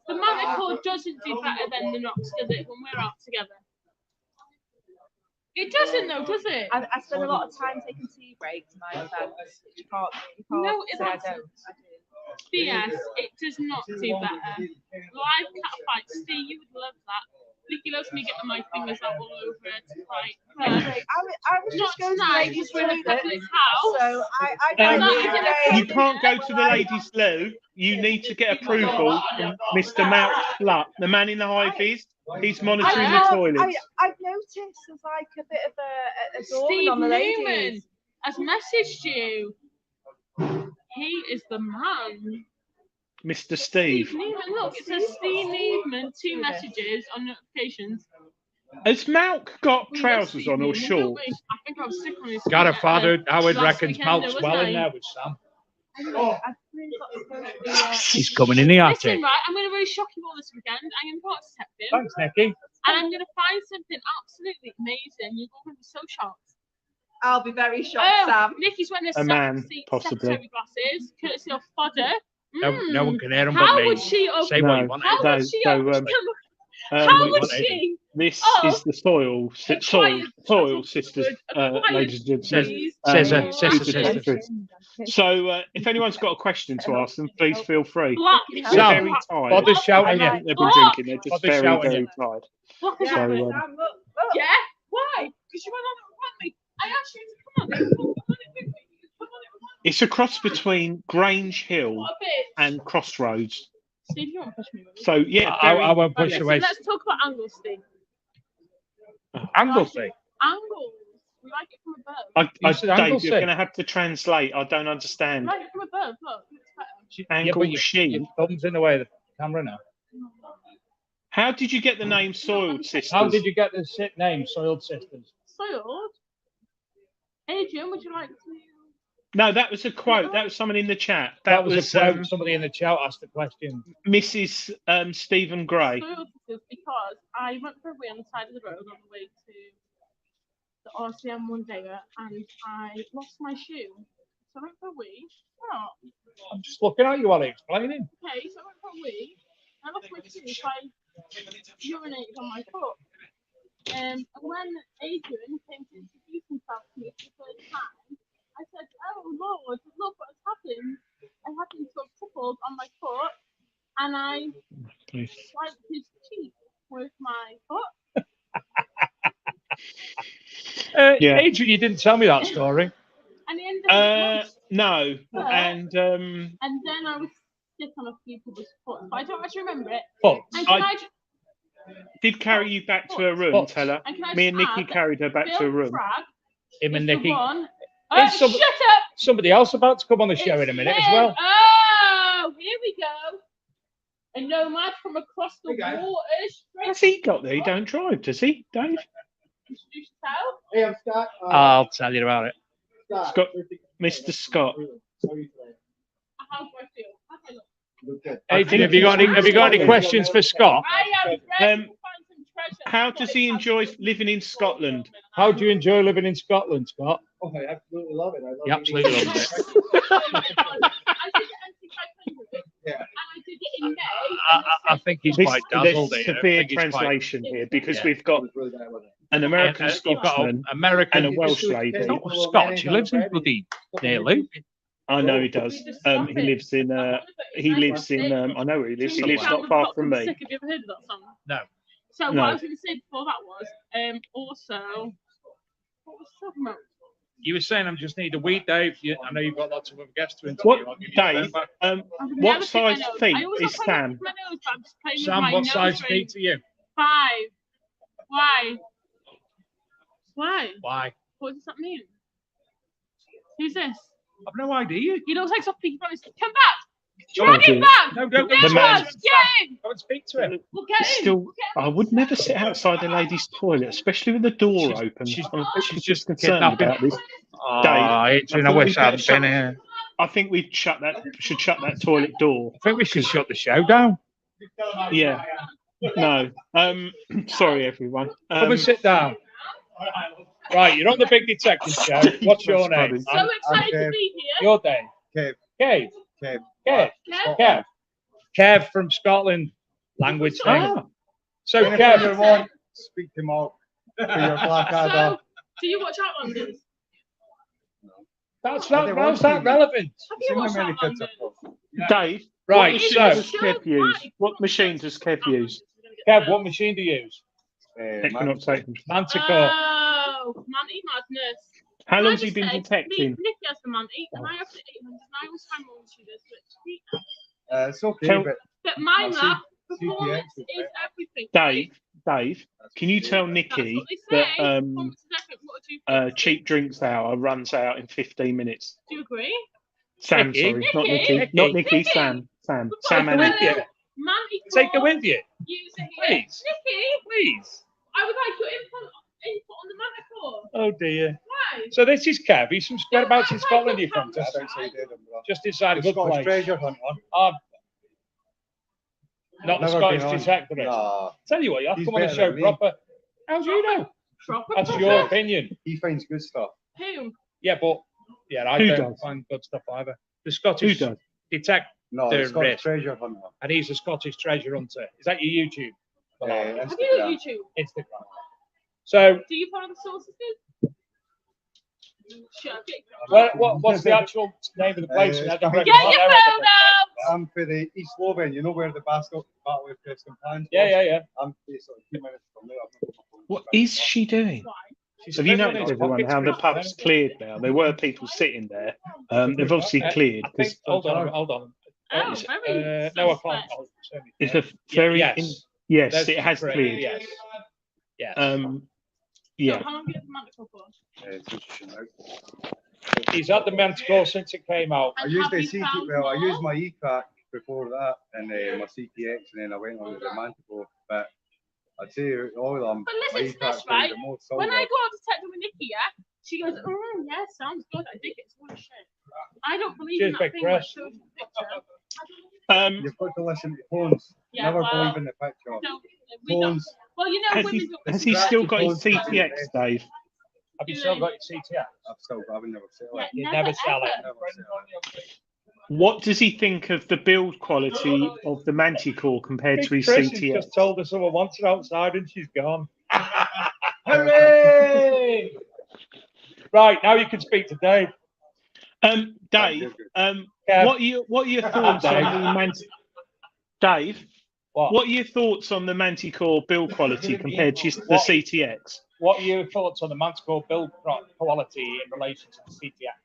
S11: the Manticore doesn't do better than the Knox, does it, when we're out together? It doesn't, though, does it?
S12: I spend a lot of time taking tea breaks, my offense. You can't
S11: No,
S12: say I don't.
S11: BS, it does not do better. Live cat fights, Steve, you would love that. Nikki loves me getting my fingers out all over it to fight.
S12: I was just going to the ladies'
S11: for the public house.
S12: So I
S6: you can't go to the ladies' loo. You need to get approval from Mr. Mount Slut, the man in the high vis. He's monitoring the toilets.
S12: I've noticed there's like a bit of a dawning
S11: Steve
S12: on the
S11: Newman
S12: ladies.
S11: has messaged you. He is the man.
S6: Mr. Steve.
S11: Newman, look, it says Steve Newman, 2 messages on notifications.
S6: Has Malk got trousers on or shorts?
S11: I think I was sick on his
S5: Got a father. Howard
S11: last
S5: reckons
S11: weekend,
S5: Malk's
S11: wasn't
S5: well in
S11: I?
S5: there with Sam.
S12: He's
S5: He's coming in the attic.
S11: Listen, right, I'm going to really shock you all this weekend. I'm going to go out Detective.
S5: Thanks, Nikki.
S11: And I'm going to find something absolutely amazing. You're going to be so shocked.
S12: I'll be very shocked, Sam.
S11: Nikki's wearing
S6: A man, possibly.
S11: secretary glasses, courtesy of fodder.
S5: No one can hear him
S11: How
S5: but me.
S11: would she have...
S5: Say what you want.
S11: How would she have...
S6: Um,
S11: How would she...
S6: This
S11: Oh,
S6: is the soil sisters, ladies and gentlemen.
S5: Scissor.
S6: So, if anyone's got a question to ask them, please feel free.
S11: Black.
S6: They're
S5: Sam,
S6: very tired.
S5: Bother shouting
S6: I
S5: you.
S6: think they've been drinking. They're just
S5: Bother
S6: very,
S5: shouting
S6: very
S5: you.
S6: tired.
S11: What is
S6: So,
S11: happening? Yeah? Why? Because you went on it without me. I asked you to come on it. Come on it with me. Come on it without me.
S6: it's a cross between Grange Hill
S11: What a bitch.
S6: and Crossroads.
S11: Steve, you won't push me. Will you?
S6: So, yeah,
S5: I won't push
S11: Okay, so
S5: away.
S11: let's talk about angles, Steve.
S5: Anglesey.
S11: Angles. We like it from above.
S5: said
S6: Dave,
S5: Anglesey.
S6: you're going to have to translate. I don't
S11: We
S6: understand.
S11: like it from above. Look, it's better.
S6: Angle
S5: your
S6: she.
S5: thumb's in the way of the camera now.
S6: How did you get the name Soiled Sisters?
S5: How did you get the name Soiled Sisters?
S11: Soiled? Adrian, would you like to?
S6: No, that was a quote. That was someone in the chat.
S5: That was a quote. Somebody in the chat asked the question.
S6: Mrs. Stephen Gray.
S11: Soiled Sisters because I went for a wee on the side of the road on the way to the RCM one day and I lost my shoe. So I went for a wee. Oh.
S5: I'm just looking at you while you're explaining.
S11: Okay, so I went for a wee. I lost my shoe, so I urinated on my foot. And when Adrian came to introduce himself to me for the first time, I said, "Oh Lord, look what's happened! I had these sort of tickles on my foot, and I swiped his cheek with my foot."
S5: Adrian, you didn't tell me that story.
S11: And he ended up
S6: no, and
S11: then I was sick on a few people's foot, but I don't actually remember it.
S5: But
S11: I
S6: did carry you back to her room, Teller. Me and Nikki carried her back to her room.
S5: Him and Nikki.
S11: Shut up!
S5: Somebody else about to come on the show in a minute as well.
S11: Oh, here we go. A nomad from across the waters.
S6: Has he got there? He don't drive, does he, Dave?
S11: Introduce yourself.
S10: Hey, I'm Scott.
S5: I'll tell you about it.
S6: Scott, Mr. Scott.
S11: How do I feel? How do I look?
S5: Adrian, have you got any questions for Scott?
S11: I am ready to find some treasure.
S6: How does he enjoy living in Scotland?
S5: How do you enjoy living in Scotland, Scott?
S10: Oh, I absolutely love it. I love
S5: You absolutely love it.
S11: I did the NC500
S10: Yeah.
S11: and I did it in May.
S5: I think he's quite dazzled.
S6: There's severe translation here because we've got an American Scotsman
S5: American
S6: and a Welsh lady.
S5: Not Scotch. He lives in bloody Nearly.
S6: I know he does. He lives in. I know where he lives. He lives not far from me.
S11: Have you ever heard of that song?
S5: No.
S11: So
S6: No.
S11: what I was going to say before that was, also, what was I talking about?
S5: You were saying I just need a wee, Dave. I know you've got lots of other guests to interview.
S6: What,
S5: I'll give you
S6: Dave?
S5: them back.
S6: What size feet is Sam?
S5: Sam, what size feet are you?
S11: 5. Why?
S5: Why?
S11: What does that mean? Who's this?
S5: I've no idea.
S11: You don't take off people on his. Come back!
S6: Oh,
S11: Drag him
S6: dear.
S11: back!
S5: No, don't
S11: Get
S6: The man-
S11: him! Get him!
S5: Go and speak to him.
S11: We'll get him!
S6: Still, I would never sit outside the ladies' toilet, especially with the door open.
S5: She's just
S6: concerned
S5: kidnapping.
S6: about this.
S5: Oh,
S6: Dave,
S5: Adrian, I wish I hadn't been here.
S6: I think we should shut that toilet door.
S5: I think we should shut the show down.
S6: Yeah. No. Sorry, everyone.
S5: Come and sit down. Right, you're on the Big Detective Show. What's your name?
S11: So excited to be here.
S5: Your name?
S10: Kev.
S5: Kev.
S10: Kev.
S5: Kev.
S11: Kev?
S5: Kev. Kev from Scotland. Language thing.
S6: Ah,
S5: So,
S10: Anything you
S5: Kev.
S10: want, speak to Mark. For your Blackadder.
S11: So, do you watch Outlanders?
S5: How's
S10: But they
S5: that
S10: want
S5: relevant?
S11: Have you
S10: Seen
S11: watched
S10: how many kids
S11: Outlanders?
S10: I've got.
S6: Dave,
S5: Right,
S6: what
S5: so,
S6: machine does Kev use? What machine does Kev use?
S5: Kev, what machine do you use?
S6: Equinox Titan.
S5: Manticore.
S11: Oh, Manty madness.
S6: How
S11: Can
S6: long
S11: I
S6: has he
S11: just
S6: been
S11: say,
S6: detecting?
S11: Nick has the Manty, and I have the 800, and I always find more she does, but
S10: It's okay,
S6: Tell-
S10: but
S11: my
S10: I'll
S11: lap,
S10: see
S11: performance
S10: CPX
S11: is everything.
S6: Dave, can you tell Nikki
S11: That's what they
S6: that
S11: say. Performance is everything. What do you
S6: cheap drinks hour runs out in 15 minutes?
S11: do you agree?
S6: Sam,
S5: Nikki?
S6: sorry, not
S11: Nikki?
S6: Nikki, not
S5: Nikki?
S6: Nikki. Sam,
S11: We've
S6: Sam
S11: got
S6: and
S5: with
S11: a
S5: you.
S11: Manty
S5: Take her
S11: core
S5: with you.
S11: user here.
S5: Please.
S11: Nikki,
S5: Please.
S11: I would like your input on the Manty core.
S5: Oh, dear.
S11: Why?
S5: So this is Kev. He's from whereabouts in Scotland you from?
S11: Just-
S10: I don't say Edinburgh.
S5: Just inside a
S10: The
S5: good
S10: Scottish
S5: place.
S10: treasure hunter.
S5: Not the
S10: Never
S5: Scottish
S10: been on.
S5: Detectorcon.
S10: Nah,
S5: Tell you what, you have to
S10: He's
S5: come on the
S10: better
S5: show
S10: than me.
S5: proper. How do you know?
S11: Proper
S5: That's
S11: proper.
S5: your opinion.
S10: he finds good stuff.
S11: Who?
S5: Yeah, but I
S6: Who
S5: don't
S6: does?
S5: find good stuff either. The
S6: Who
S5: Scottish
S6: does?
S5: Detector,
S10: No,
S5: They're
S10: the Scottish
S5: rich.
S10: treasure hunter.
S5: and he's a Scottish treasure hunter. Is that your YouTube?
S11: Have you
S10: Instagram.
S11: YouTube?
S5: Instagram. So,
S11: Do you follow the sources? Sure.
S5: what's the actual name of the place?
S10: Get
S5: I don't
S11: Get
S5: recognise
S11: your
S5: that.
S11: phone out!
S10: I'm for the East Lothian. You know where the battle with Preston Pans
S5: Yeah.
S10: I'm basically 2 minutes from there.
S6: What is she doing?
S11: Why?
S5: She's
S6: Have you
S5: fiddling
S6: noticed,
S5: his
S6: everyone,
S5: pockets
S6: how the
S5: with
S6: pub's
S5: it.
S6: cleared now? There were people sitting there. They've obviously cleared.
S5: I think,
S6: 'Cause
S5: hold on.
S11: Oh, very
S5: No, I
S11: suspect.
S5: can't. Oh, sorry.
S6: it's a very
S5: yes.
S6: yes,
S5: That's
S6: it has
S5: correct,
S6: cleared.
S5: Yes. Yes.
S6: Yeah.
S11: So how long have you had the Manticore for?
S5: He's had the Manticore since it came out.
S10: I used the CT, well, I used my e-crack
S13: before that, and my CTX, and then I went on the Romantico. But I'd say all of them.
S11: But listen to this, right? When I go out detecting with Nikki, yeah, she goes, "Oh, yeah, sounds good. I dig it. It's what shit." I don't believe in that thing like social picture.
S13: You've got to listen to tones.
S11: Yeah,
S13: Never
S11: well,
S13: believe in the picture.
S11: No, we don't.
S13: Tones.
S11: Well, you know, women don't.
S6: Has he still got his CTX, Dave?
S9: Have you still got your CTX?
S13: I've never seen it.
S9: You never sell it.
S6: What does he think of the build quality of the Manticore compared to his
S9: Chris has
S6: CTX?
S9: just told her someone wants her outside and she's gone. Hooray! Right, now you can speak to Dave.
S6: Dave, what are your thoughts on the Dave? What are your thoughts on the Manticore build quality compared to the CTX?
S9: What are your thoughts on the Manticore build quality in relation to the CTX?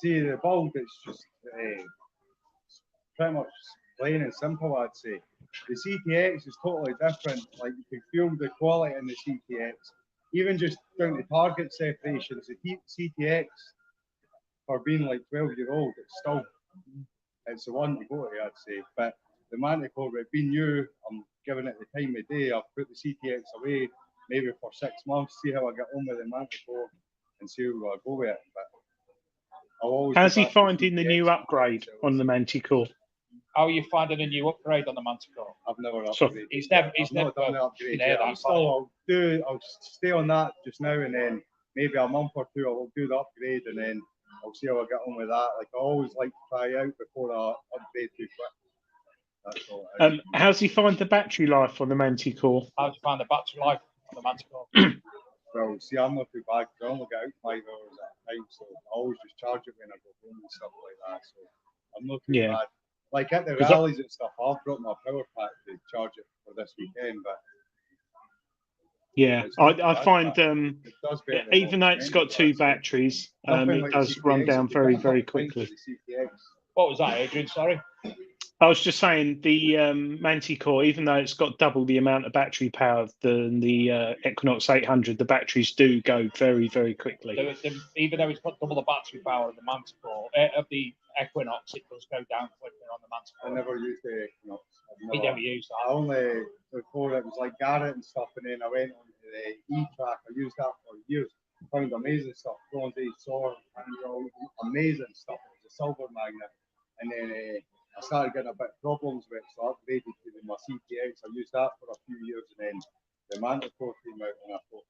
S13: See, the build is just pretty much plain and simple, I'd say. The CTX is totally different. Like, you can feel the quality in the CTX. Even just down to target separations, the CTX, for being like 12-year-old, it's the one to go to, I'd say. But the Manticore, with being new, I'm giving it the time of day. I've put the CTX away maybe for 6 months, see how I get on with the Manticore and see where I go with it. But I'll always.
S6: How's he finding the new upgrade on the Manticore?
S9: How are you finding a new upgrade on the Manticore?
S13: I've never upgraded.
S9: He's never
S13: done the upgrade yet. I'll stay on that just now, and then maybe a month or two I will do the upgrade, and then I'll see how I get on with that. Like, I always like to try out before I upgrade too quick. That's all.
S6: How's he find the battery life on the Manticore?
S9: How's he find the battery life on the Manticore?
S13: Well, see, I'm not too bad because I only get out 5 hours at a time, so I always just charge it when I go home and stuff like that. So I'm not too bad. Like at the rallies and stuff, I've brought my power pack to charge it for this weekend, but
S6: yeah, I find even though it's got 2 batteries, it does run down very, very quickly.
S9: What was that, Adrian? Sorry.
S6: I was just saying the Manticore, even though it's got double the amount of battery power than the Equinox 800, the batteries do go very, very quickly.
S9: Even though it's got double the battery power of the Manticore, of the Equinox, it does go down quicker on the Manticore.
S13: I never used the Equinox.
S9: You never used that?
S13: I only, before it was like Garrett and stuff, and then I went on to the E-Track. I used that for years. Found amazing stuff. Bronze Age sword, amazing stuff. It was a silver magnet. And then I started getting a bit of problems with it, so I upgraded to my CTX. I used that for a few years, and then the Manticore came out, and I thought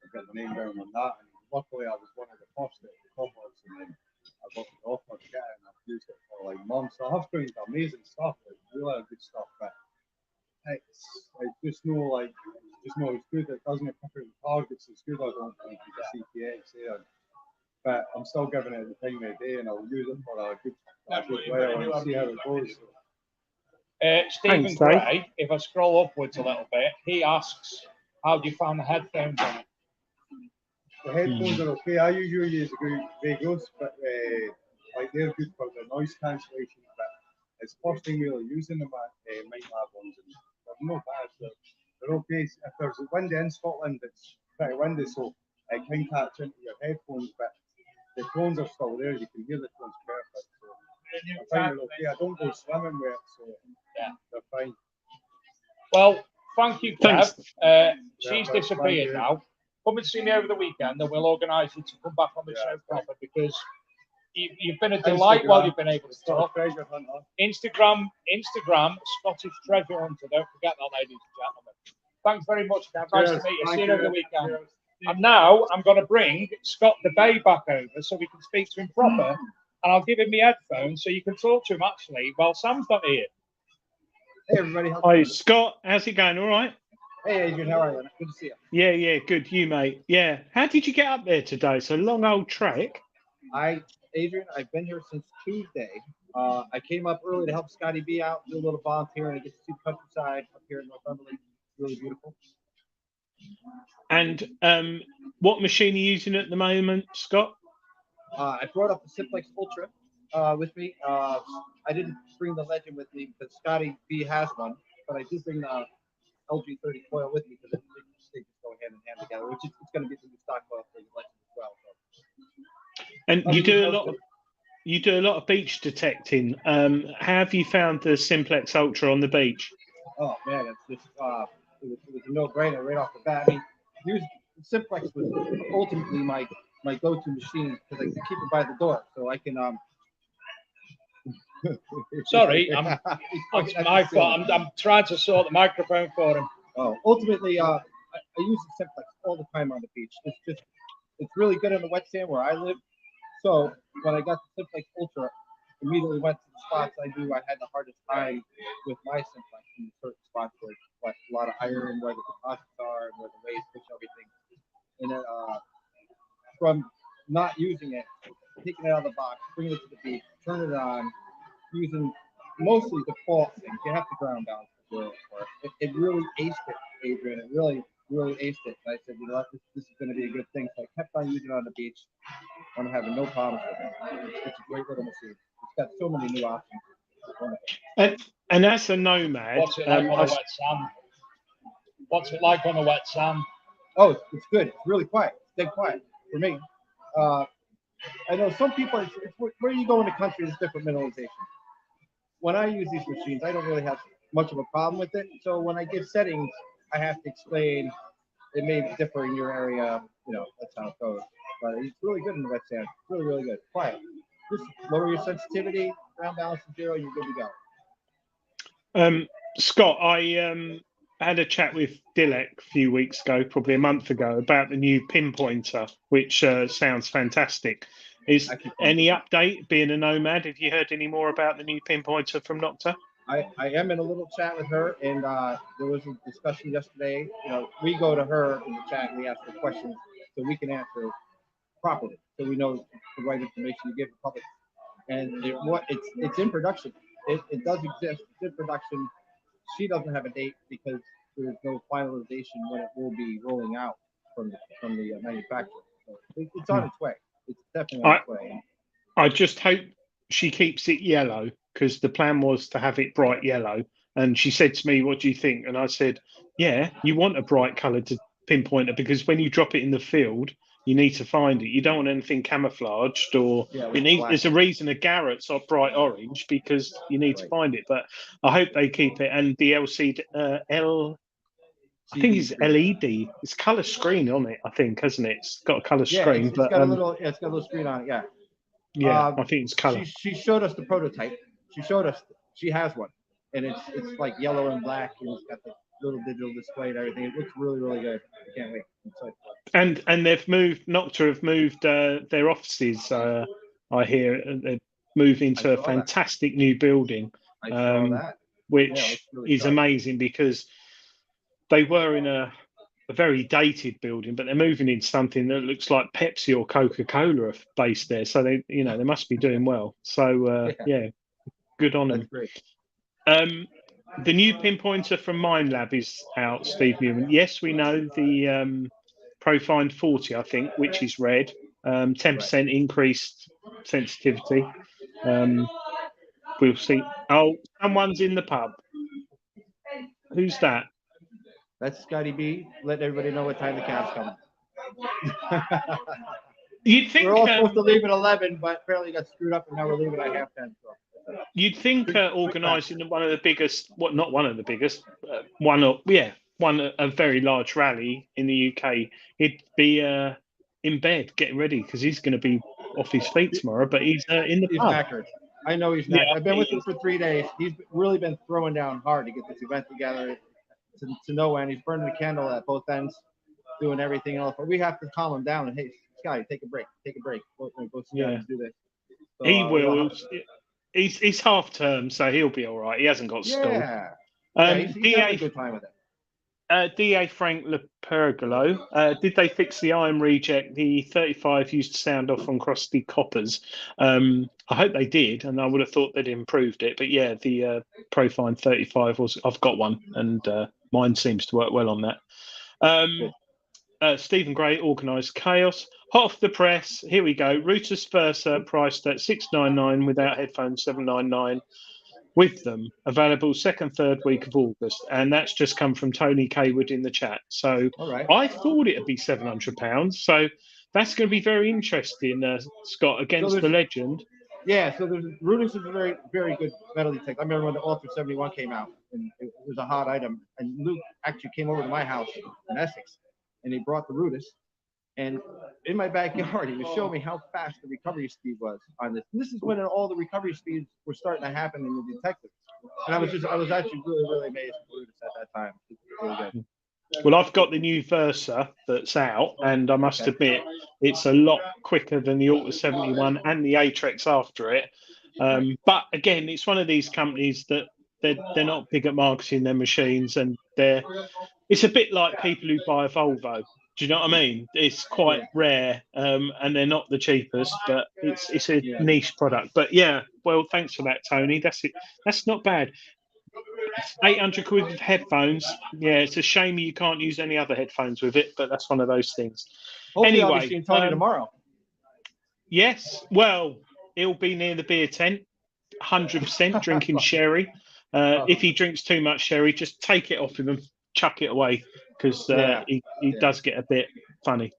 S13: I'd get the name down on that. And luckily, I was one of the first at the covers, and then I got the offer to get it, and I've used it for like months. So I have found amazing stuff, like really good stuff, but it's just not as good. It doesn't pick out the targets as good, I don't think, as the CTX there. But I'm still giving it the time of day, and I'll use it for a good while and see how it goes.
S9: Stephen Gray, if I scroll upwards a little bit, he asks, how do you find the headphones on it?
S13: The headphones are okay. I usually use the Vagos, but like they're good for the noise cancellation. But it's the first time really using the MindLab ones, and they're not bad. They're okay. If there's windy in Scotland, it's pretty windy, so it can catch into your headphones, but the tones are still there. You can hear the tones perfect. So I find it okay. I don't go swimming with it, so yeah, they're fine.
S9: Well, thank you, Kev. She's disappeared now. Come and see me over the weekend, and we'll organise you to come back on the show proper, because you've been a delight while you've been able to talk. Instagram, Scottish Treasure Hunter. Don't forget that, ladies and gentlemen. Thanks very much, Kev. Nice to meet you. See you over the weekend. And now I'm going to bring Scott the Bay back over so we can speak to him proper, and I'll give him my headphones so you can talk to him actually while Sam's not here.
S14: Hey everybody.
S6: Hi Scott, how's it going? All right?
S14: Hey Adrian, how are you? Good to see you.
S6: Yeah, good. You mate. Yeah. How did you get up there today? It's a long old trek.
S14: Adrian, I've been here since Tuesday. I came up early to help Scotty B out, do a little volunteering, and get to see the countryside up here in Northumberland. It's really beautiful.
S6: And what machine are you using at the moment, Scott?
S14: I brought up the Simplex Ultra with me. I didn't bring the Legend with me because Scotty B has one, but I did bring the LG30 coil with me because they just go hand in hand together, which is it's going to be the new stock coil for the Legend as well. So.
S6: And you do a lot of You do a lot of beach detecting. Have you found the Simplex Ultra on the beach?
S14: Oh man, it's just it was a no-brainer right off the bat. I mean, here's Simplex was ultimately my go-to machine because I can keep it by the door, so I can
S10: Sorry, it's my fault. I'm trying to sort the microphone for him.
S14: Oh, ultimately, I use the Simplex all the time on the beach. It's really good on the wet sand where I live. So when I got the Simplex Ultra, immediately went to the spots I knew I had the hardest time with my Simplex in certain spots where like a lot of iron, where the deposits are, and where the waves push everything. And then from not using it, taking it out of the box, bringing it to the beach, turn it on, using mostly default things. You have to ground balance to do it for it. It really aced it, Adrian. It really aced it. And I said, you know what, this is going to be a good thing. So I kept on using it on the beach. I'm having no problems with it. It's a great little machine. It's got so many new options.
S6: And as a nomad,
S10: what's it like on the wet sand? What's it like on the wet sand?
S14: Oh, it's good. It's really quiet. It's dead quiet for me. I know some people, it's where you go in the country, there's different mineralization. When I use these machines, I don't really have much of a problem with it. So when I give settings, I have to explain it may differ in your area. You know, that's how it goes. But it's really good in the wet sand. Really, really good. Quiet. Just lower your sensitivity, ground balance to 0, you're good to go.
S6: Scott, I had a chat with Dilek a few weeks ago, probably a month ago, about the new pinpointer, which sounds fantastic. Is any update, being a nomad? Have you heard any more about the new pinpointer from Nocta?
S14: I am in a little chat with her, and there was a discussion yesterday. You know, we go to her in the chat and we ask her questions so we can answer properly, so we know the right information to give the public. And it's in production. It does exist. It's in production. She doesn't have a date because there's no finalization when it will be rolling out from the manufacturer. So it's on its way. It's definitely on its way.
S6: I just hope she keeps it yellow, because the plan was to have it bright yellow. And she said to me, "What do you think?" And I said, "Yeah, you want a bright coloured pinpointer, because when you drop it in the field, you need to find it. You don't want anything camouflaged, or there's a reason a Garrett's are bright orange, because you need to find it." But I hope they keep it. And the LCD, I think it's LED. It's colour screen on it, I think, hasn't it? It's got a colour screen.
S14: It's got a little screen on it. Yeah.
S6: Yeah, I think it's colour.
S14: She showed us the prototype. She showed us she has one, and it's like yellow and black, and it's got the little digital display and everything. It looks really, really good. I can't wait.
S6: And they've moved. Nocta have moved their offices. I hear they've moved into a fantastic new building, which is amazing, because they were in a very dated building, but they're moving into something that looks like Pepsi or Coca-Cola are based there. So they must be doing well. So yeah, good on them. The new pinpointer from MindLab is out, Steve Newman. Yes, we know the Profind 40, I think, which is red. 10% increased sensitivity. We'll see. Oh, someone's in the pub. Who's that?
S14: That's Scotty B. Letting everybody know what time the cab's coming.
S6: You'd think
S14: we're all supposed to leave at 11, but apparently got screwed up, and now we're leaving at 10:30. So.
S6: You'd think organising one of the biggest, not one of the biggest, a very large rally in the UK, he'd be in bed getting ready, because he's going to be off his feet tomorrow. But he's in the pub.
S14: Knackered. I know he's knackered. I've been with him for 3 days. He's really been throwing down hard to get this event together. To no end. He's burning the candle at both ends, doing everything else. But we have to calm him down and, hey, Scotty, take a break. We'll go sit down and do this. So,
S6: he will. He's half term, so he'll be all right. He hasn't got school.
S14: He's having a good time with it.
S6: DA Frank Lepergolo, did they fix the iron reject? The 35 used to sound off on crusty coppers. I hope they did, and I would have thought they'd improved it. But yeah, the Profine 35 I've got one, and mine seems to work well on that. Stephen Gray, organised chaos. Hot off the press, here we go. Router's Versa priced at $699 without headphones, $799 with them. Available second, third week of August. And that's just come from Tony Kaywood in the chat. So I thought it'd be £700. So that's going to be very interesting, Scott, against the legend.
S14: Yeah, so there's Rudis is a very, very good metal detector. I remember when the Ultra 71 came out, and it was a hot item. And Luke actually came over to my house in Essex, and he brought the Rudis. And in my backyard, he was showing me how fast the recovery speed was on this. And this is when all the recovery speeds were starting to happen in the detectors. And I was actually really, really amazed with Rudis at that time. It was really good.
S6: Well, I've got the new Versa that's out, and I must admit, it's a lot quicker than the Auto 71 and the Atrex after it. But again, it's one of these companies that they're not big at marketing their machines, and it's a bit like people who buy a Volvo. Do you know what I mean? It's quite rare, and they're not the cheapest, but it's a niche product. But yeah, well, thanks for that, Tony. That's it. That's not bad. 800 quid with headphones. Yeah, it's a shame you can't use any other headphones with it, but that's one of those things.
S14: Hopefully
S6: Anyway,
S14: I'll be seeing Tony tomorrow.
S6: Yes, well, he'll be near the beer tent, 100% drinking sherry. If he drinks too much sherry, just take it off him and chuck it away, because he does get a bit funny.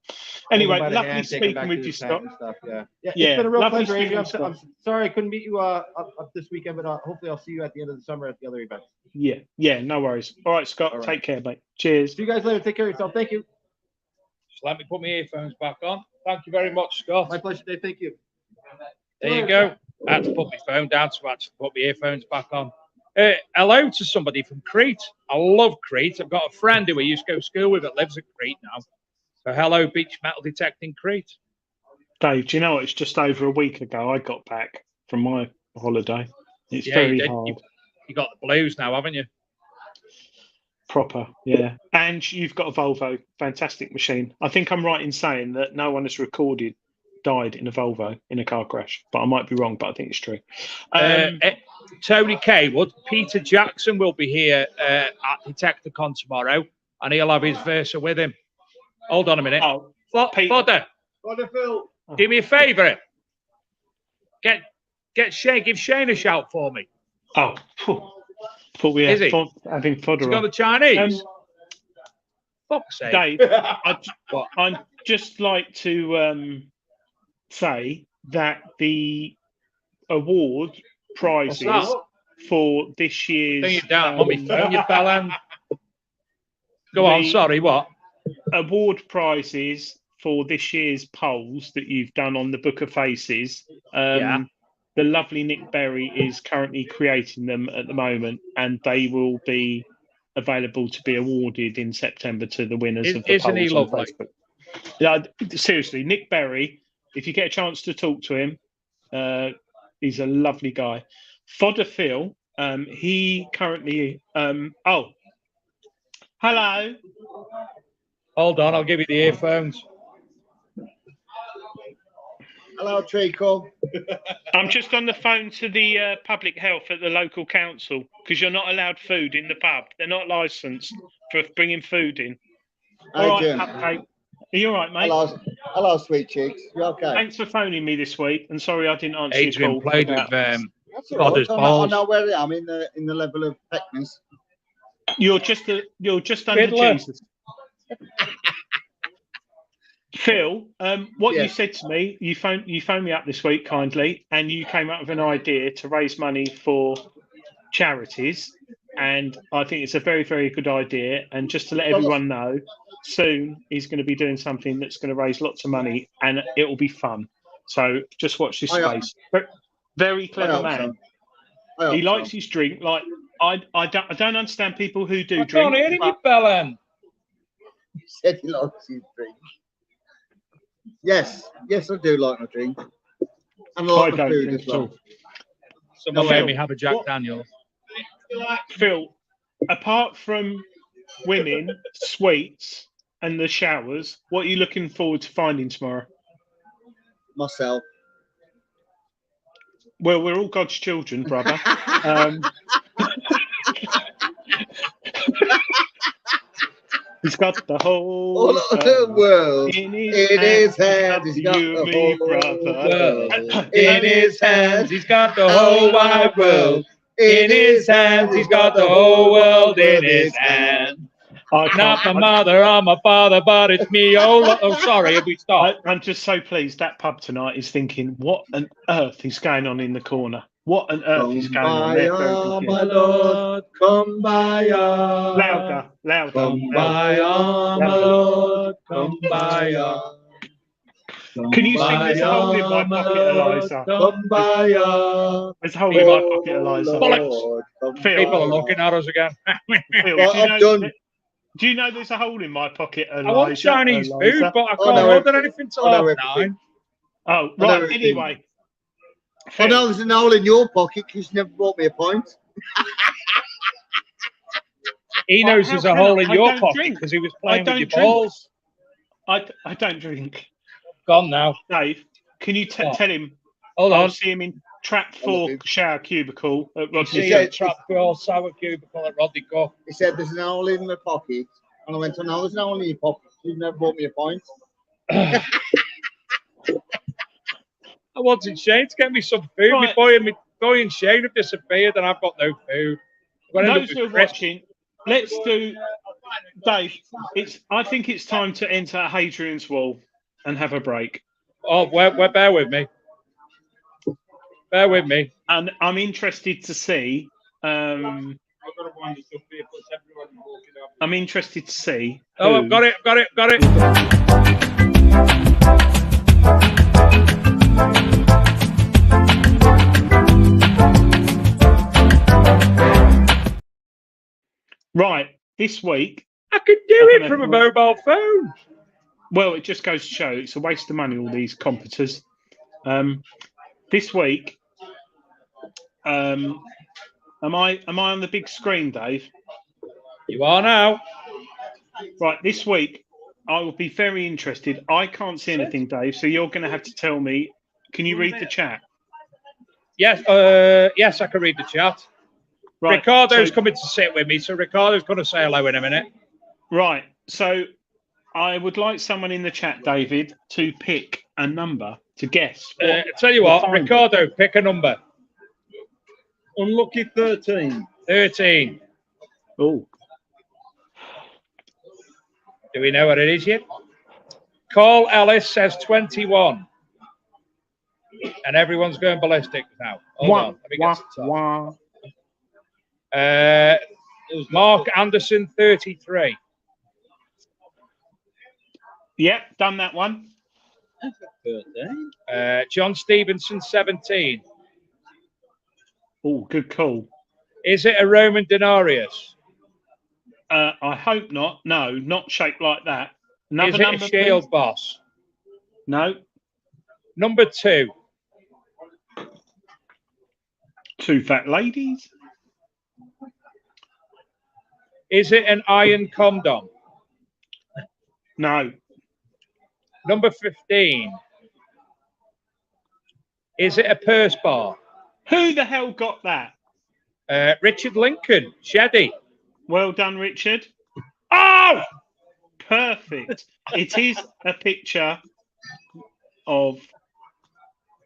S6: Anyway, lovely speaking with you, Scott.
S14: Yeah, it's been a real pleasure, Adrian. I'm sorry I couldn't meet you up this weekend, but hopefully I'll see you at the end of the summer at the other events.
S6: Yeah, no worries. All right, Scott, take care, mate. Cheers.
S14: See you guys later. Take care of yourself. Thank you.
S5: Just let me put my earphones back on. Thank you very much, Scott.
S14: My pleasure, Dave. Thank you.
S5: There you go. I had to put my phone down to actually put my earphones back on. Hello to somebody from Crete. I love Crete. I've got a friend who I used to go to school with that lives at Crete now. So hello, Beach Metal Detecting Crete.
S6: Dave, do you know what? It's just over a week ago I got back from my holiday. It's very hard.
S5: You got the blues now, haven't you?
S6: Proper, yeah. And you've got a Volvo. Fantastic machine. I think I'm right in saying that no one has recorded died in a Volvo in a car crash, but I might be wrong, but I think it's true.
S5: Tony Kaywood, Peter Jackson will be here at Detectorcon tomorrow, and he'll have his Versa with him. Hold on a minute. Fodder,
S13: Phil.
S5: do me a favour. Get Shane, give Shane a shout for me.
S6: Oh, thought we had having fodder.
S5: He's got the Chinese. Fuck's sake.
S6: Dave, I'd just like to say that the award prizes for this year's...
S5: Bring it down, on me phone, you fella. Go on, sorry, what?
S6: Award prizes for this year's polls that you've done on the Book of Faces. The lovely Nick Berry is currently creating them at the moment, and they will be available to be awarded in September to the winners of the
S5: isn't
S6: polls
S5: he
S6: on
S5: lovely?
S6: Facebook. Yeah, seriously, Nick Berry, if you get a chance to talk to him, he's a lovely guy. Fodder Phil, he currently... hello.
S5: Hold on, I'll give you the earphones.
S13: Hello, Trico.
S6: I'm just on the phone to the public health at the local council, because you're not allowed food in the pub. They're not licensed for bringing food in. All right, Cupcake. Are you all right, mate?
S13: Hello, sweet cheeks. You okay?
S6: Thanks for phoning me this week, and sorry I didn't answer
S5: Adrian
S6: your call.
S5: played with
S13: That's all
S5: Fodder's
S13: right.
S5: balls.
S13: I know where I am in the level of peckness.
S6: You're just under
S5: Fiddler.
S6: Jesus. Phil, what you
S13: Yes.
S6: said to me, you phoned me up this week kindly, and you came up with an idea to raise money for charities, and I think it's a very, very good idea. And just to let everyone know, soon he's going to be doing something that's going to raise lots of money, and it will be fun. So just watch this space. Very clever man. He likes his drink. Like I don't understand people who do
S5: I
S6: drink.
S5: can't hear you, Bellend.
S13: You said he likes his drink. Yes, I do like my drink. And I like my food as well.
S5: Someone made me have a Jack Daniels.
S6: Phil, apart from women, sweets, and the showers, what are you looking forward to finding tomorrow?
S13: Myself.
S6: Well, we're all God's children, brother. He's got the whole
S13: world
S6: in
S13: his hands. He's got
S6: you
S13: the
S6: and me,
S13: whole
S6: brother.
S13: world
S5: In his hands, he's got the whole wide world. In his hands, he's got the whole world in his hand.
S3: I can't.
S5: Not my mother or my father, but it's me. Oh, sorry, have we stopped?
S15: I'm just so pleased that pub tonight is thinking, what on earth is going on in the corner? What on earth is going on? They're very confused.
S16: my Lord, come by,
S15: Louder.
S16: come by, my Lord, come by,
S15: Can you sing There's a Hole in My Pocket, Eliza?
S16: come by,
S15: There's a Hole in My Pocket, Eliza. Phil,
S5: People are looking at us again.
S15: Phil, do you know there's a hole in my pocket, Eliza?
S5: I want Chinese
S15: Eliza?
S5: food, but I can't order anything till half 9.
S15: Oh, right. Anyway.
S13: I know there's an hole in your pocket because you never bought me a pint.
S5: He knows there's a hole in your pocket because he was playing with your balls.
S15: I don't drink.
S5: Gone now.
S15: Dave, can you tell him?
S5: Hold
S15: I'll
S5: on.
S15: see him in trap 4 shower cubicle at Rodney.
S5: See a trap 4 sour cubicle at Rodney Go.
S13: He said there's an hole in my pocket. And I went, oh, no, there's no hole in your pocket. You've never bought me a pint.
S5: I wanted Shane to get me some food.
S15: Right.
S5: My boy and Shane have disappeared and I've got no food.
S15: Those who are watching, let's do, Dave. I think it's time to enter Hadrian's Wall and have a break.
S5: Oh, bear with me. Bear with me.
S15: And I'm interested to see. I'm interested to see.
S5: Oh, I've got it.
S15: Right, this week.
S5: I could do it from a mobile phone.
S15: Well, it just goes to show it's a waste of money, all these competitors. This week, am I on the big screen, Dave?
S5: You are now.
S15: Right, this week, I will be very interested. I can't see anything, Dave, so you're going to have to tell me. Can you read the chat?
S5: Yes, yes, I can read the chat. Right, Ricardo's coming to sit with me, so Ricardo's going to say hello in a minute.
S15: Right, so I would like someone in the chat, David, to pick a number to guess.
S5: Tell you what, Ricardo, pick a number.
S16: Unlucky 13.
S5: 13.
S15: Oh.
S5: Do we know what it is yet? Carl Ellis says 21. And everyone's going ballistic now. Hold on. Let me get to the top. Mark Anderson, 33.
S15: Yep, done that one.
S5: John Stevenson, 17.
S15: Oh, good call.
S5: Is it a Roman denarius?
S15: I hope not. No, not shaped like that.
S5: Is it a shield boss?
S15: No.
S5: Number 2.
S15: 2 fat ladies.
S5: Is it an iron condom?
S15: No.
S5: Number 15. Is it a purse bar?
S15: Who the hell got that?
S5: Richard Lincoln, Sheddy.
S15: Well done, Richard.
S5: Oh!
S15: Perfect. It is a picture of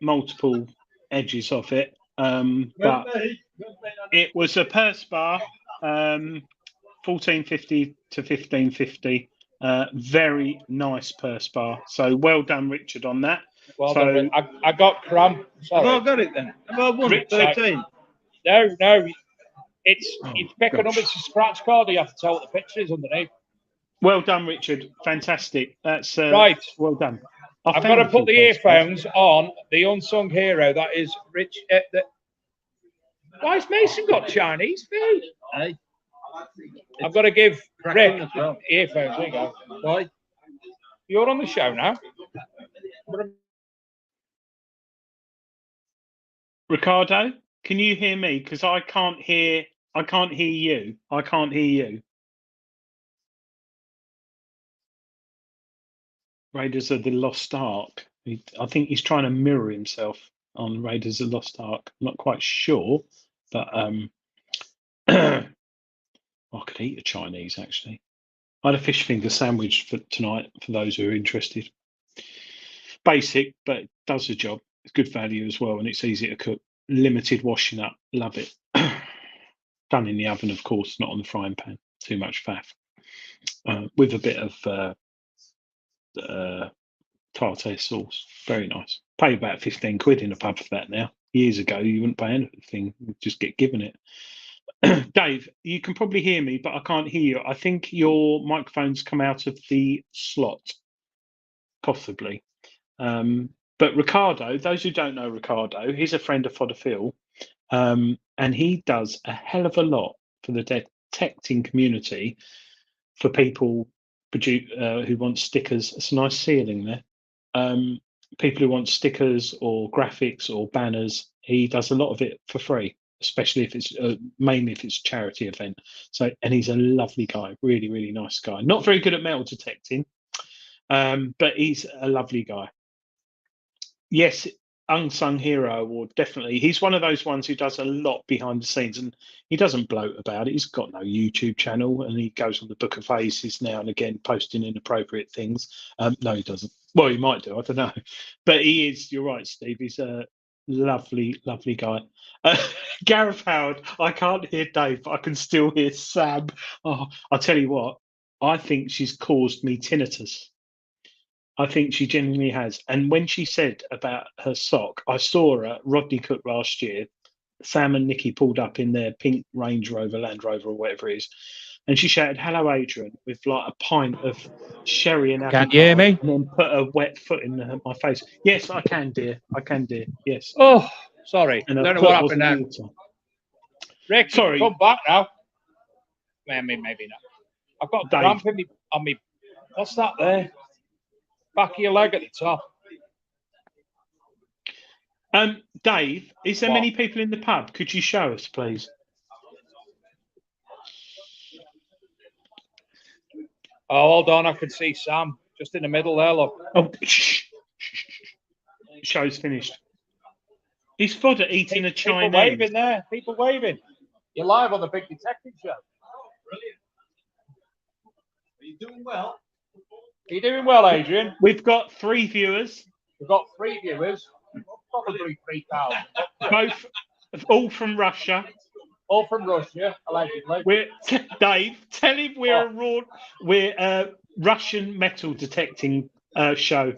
S15: multiple edges of it, but it was a purse bar, 1450 to 1550. Very nice purse bar. So well done, Richard, on that.
S5: Well done. I got cramp. Sorry.
S16: Well, I got it then. Have I won 13?
S5: No. You pick a number. It's a scratch card. You have to tell what the picture is underneath.
S15: Well done, Richard. Fantastic. That's
S5: right.
S15: Well done.
S5: I've got to put the earphones on. The unsung hero. That is Rich. Why has Mason got Chinese food?
S16: Hey.
S5: I've got to give Rick earphones. There you go.
S16: Why?
S5: You're on the show now.
S15: Ricardo, can you hear me? Because I can't hear you. I can't hear you. Raiders of the Lost Ark. I think he's trying to mirror himself on Raiders of the Lost Ark. I'm not quite sure, but I could eat a Chinese actually. I had a fish finger sandwich for tonight for those who are interested. Basic, but it does the job. It's good value as well, and it's easy to cook. Limited washing up. Love it. Done in the oven, of course, not on the frying pan. Too much faff. with a bit of tartare sauce. Very nice. Pay about 15 quid in a pub for that now. Years ago, you wouldn't pay anything; you'd just get given it. Dave, you can probably hear me, but I can't hear you. I think your microphone's come out of the slot, possibly. But Ricardo, those who don't know Ricardo, he's a friend of Fodder Phil, and he does a hell of a lot for the detecting community for people who want stickers. It's a nice ceiling there. People who want stickers or graphics or banners, he does a lot of it for free, especially if it's mainly if it's a charity event. So, and he's a lovely guy, really, really nice guy. Not very good at metal detecting, but he's a lovely guy. Yes, unsung hero award, definitely. He's one of those ones who does a lot behind the scenes, and he doesn't bloat about it. He's got no YouTube channel, and he goes on the Book of Faces now and again, posting inappropriate things. No, he doesn't. Well, he might do. I don't know, but he is. You're right, Steve. He's a lovely, lovely guy. Gareth Howard. I can't hear Dave, but I can still hear Sam. Oh, I'll tell you what. I think she's caused me tinnitus. I think she genuinely has. And when she said about her sock, I saw her at Rodney Cook last year. Sam and Nikki pulled up in their pink Range Rover, Land Rover, or whatever it is. And she shouted, "Hello, Adrian," with like a pint of sherry and
S5: Can you hear me?
S15: and then put a wet foot in my face. Yes, I can, dear. I can, dear. Yes.
S10: Oh, sorry.
S15: And
S10: Don't know what happened there. Rick,
S15: sorry.
S10: Come back now. Maybe not. I've got a cramp in on me. What's that there? Back of your leg at the top.
S15: Dave, is there many people in the pub? Could you show us, please?
S10: Oh, hold on. I can see Sam just in the middle there. Look.
S15: Oh, shh. Show's finished. Is Fodder eating a Chinese?
S10: People waving there. People waving. You're live on the Big Detective Show. Brilliant. Are you doing well? Are you doing well, Adrian?
S15: We've got 3 viewers.
S10: We've got 3 viewers. Probably 3,000.
S15: Both, all from Russia.
S10: All from Russia, allegedly.
S15: Dave, tell him we're a Russian metal detecting show.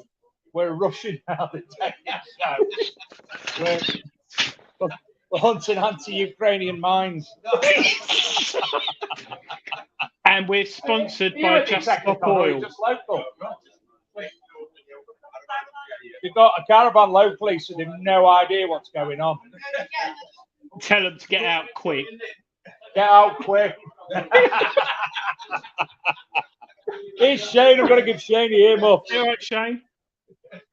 S10: We're a Russian metal detecting show. We're hunting anti-Ukrainian mines.
S15: And we're sponsored by Just Stop Oil.
S10: Just local. We've got a caravan locally, so they've no idea what's going on.
S15: Tell them to get out quick.
S10: Get out quick. Here's Shane. I'm going to give Shane the earmuffs.
S15: All right, Shane.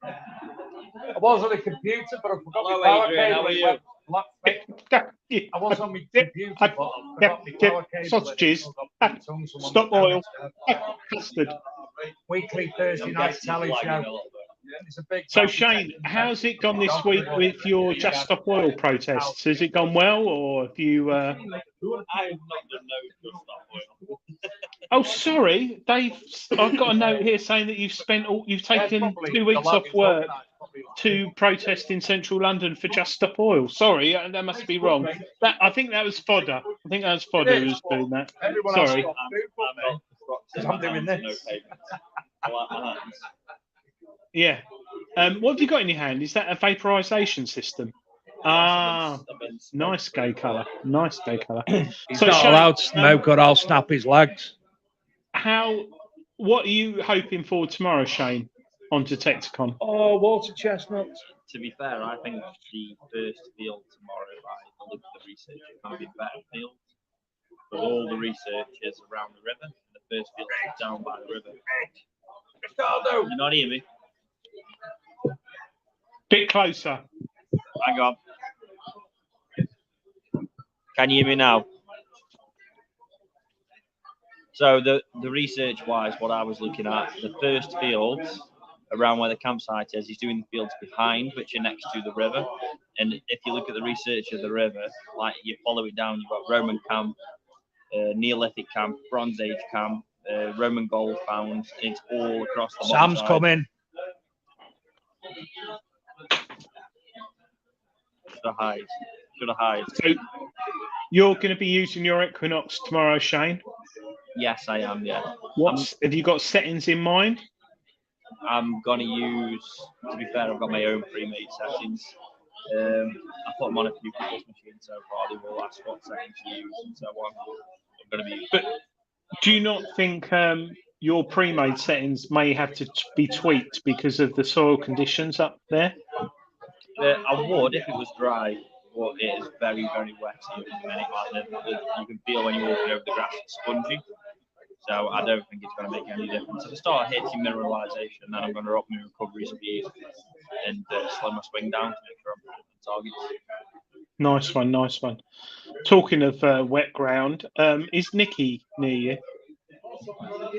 S10: I was on the computer, but I forgot my power cable. I was on my computer, but I forgot my power cable.
S15: Sausages. Stop oil. Custard.
S10: Weekly Thursday night telly show.
S15: So Shane, how's it gone this week with your Just Stop Oil protests? Has it gone well, or have you?
S17: I've not done no Just Stop Oil.
S15: Oh, sorry, Dave. I've got a note here saying that you've taken 2 weeks off work to protest in central London for Just Stop Oil. Sorry, that must be wrong. I think that was Fodder. I think that was Fodder who was doing that. Sorry.
S10: I'm doing this.
S17: I like my hands.
S15: Yeah. What have you got in your hand? Is that a vaporization system? Ah, nice gay colour. Nice gay colour.
S5: He's not allowed to smoke or I'll snap his legs.
S15: What are you hoping for tomorrow, Shane, on Detectorcon?
S10: Oh, water chestnuts.
S17: To be fair, I think the first field tomorrow, I look at the research, it's going to be better field. But all the research is around the river. The first field is down by the river.
S10: Ricardo!
S17: You not hear me?
S15: Bit closer.
S17: Hang on. Can you hear me now? So the research-wise, what I was looking at, the first fields around where the campsite is, he's doing the fields behind, which are next to the river. And if you look at the research of the river, like you follow it down, you've got Roman camp, Neolithic camp, Bronze Age camp, Roman gold found. It's all across the
S5: Sam's coming.
S17: Should have hide.
S15: So you're going to be using your Equinox tomorrow, Shane?
S17: Yes, I am. Yeah.
S15: Have you got settings in mind?
S17: I'm gonna use. To be fair, I've got my own pre-made settings. I put them on a few people's machines so far. They will ask what settings to use and so on. I'm gonna be.
S15: But do you not think your pre-made settings may have to be tweaked because of the soil conditions up there?
S17: I would if it was dry, but it is very, very wet here at the minute. You can feel when you're walking over the grass, it's spongy. So I don't think it's going to make any difference. If I start hitting mineralisation, then I'm going to up my recovery speed and slow my swing down to make sure I'm on target.
S15: Nice one, nice one. Talking of wet ground, is Nikki near you?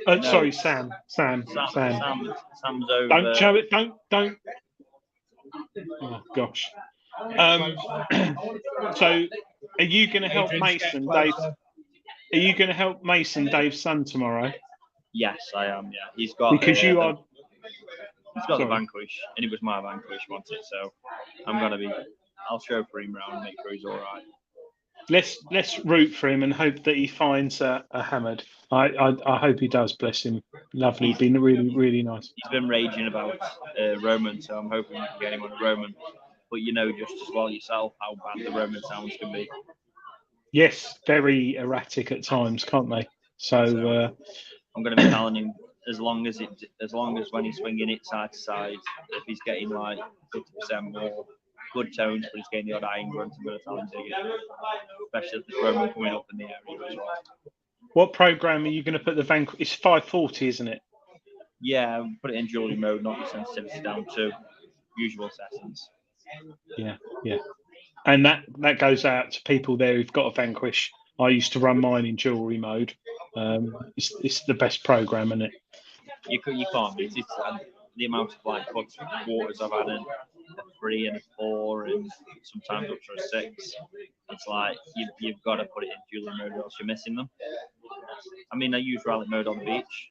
S17: No.
S15: Sorry, Sam.
S17: Sam's over.
S15: Don't show it. Don't. Oh gosh. So, are you going to help Mason, Dave? Are you going to help Mason, Dave's son, tomorrow?
S17: Yes, I am. Yeah, he's got.
S15: Because you are.
S17: He's got the Vanquish, and it was my Vanquish, wasn't it? So I'm gonna be. I'll show for him round, make sure he's all right.
S15: Let's root for him and hope that he finds a hammered. I hope he does. Bless him. Lovely. Been really, really nice.
S17: He's been raging about Roman, so I'm hoping we can get him on a Roman. But you know just as well yourself how bad the Roman sounds can be.
S15: Yes, very erratic at times, can't they? So
S17: I'm going to be telling him as long as when he's swinging it side to side, if he's getting like 50% more good tones, but he's getting the odd iron grunt, I'm going to tell him to get it. Especially if there's Roman coming up in the area as well.
S15: What program are you going to put the Vanquish? It's 540, isn't it?
S17: Yeah, put it in jewelry mode, knock the sensitivity down to usual settings.
S15: Yeah, yeah. And that goes out to people there who've got a Vanquish. I used to run mine in jewelry mode. It's the best program, isn't it?
S17: You can't beat it. The amount of like quarters I've had in a 3 and a 4 and sometimes up to a 6. It's like you've got to put it in jewelry mode or else you're missing them. I mean, I use rally mode on the beach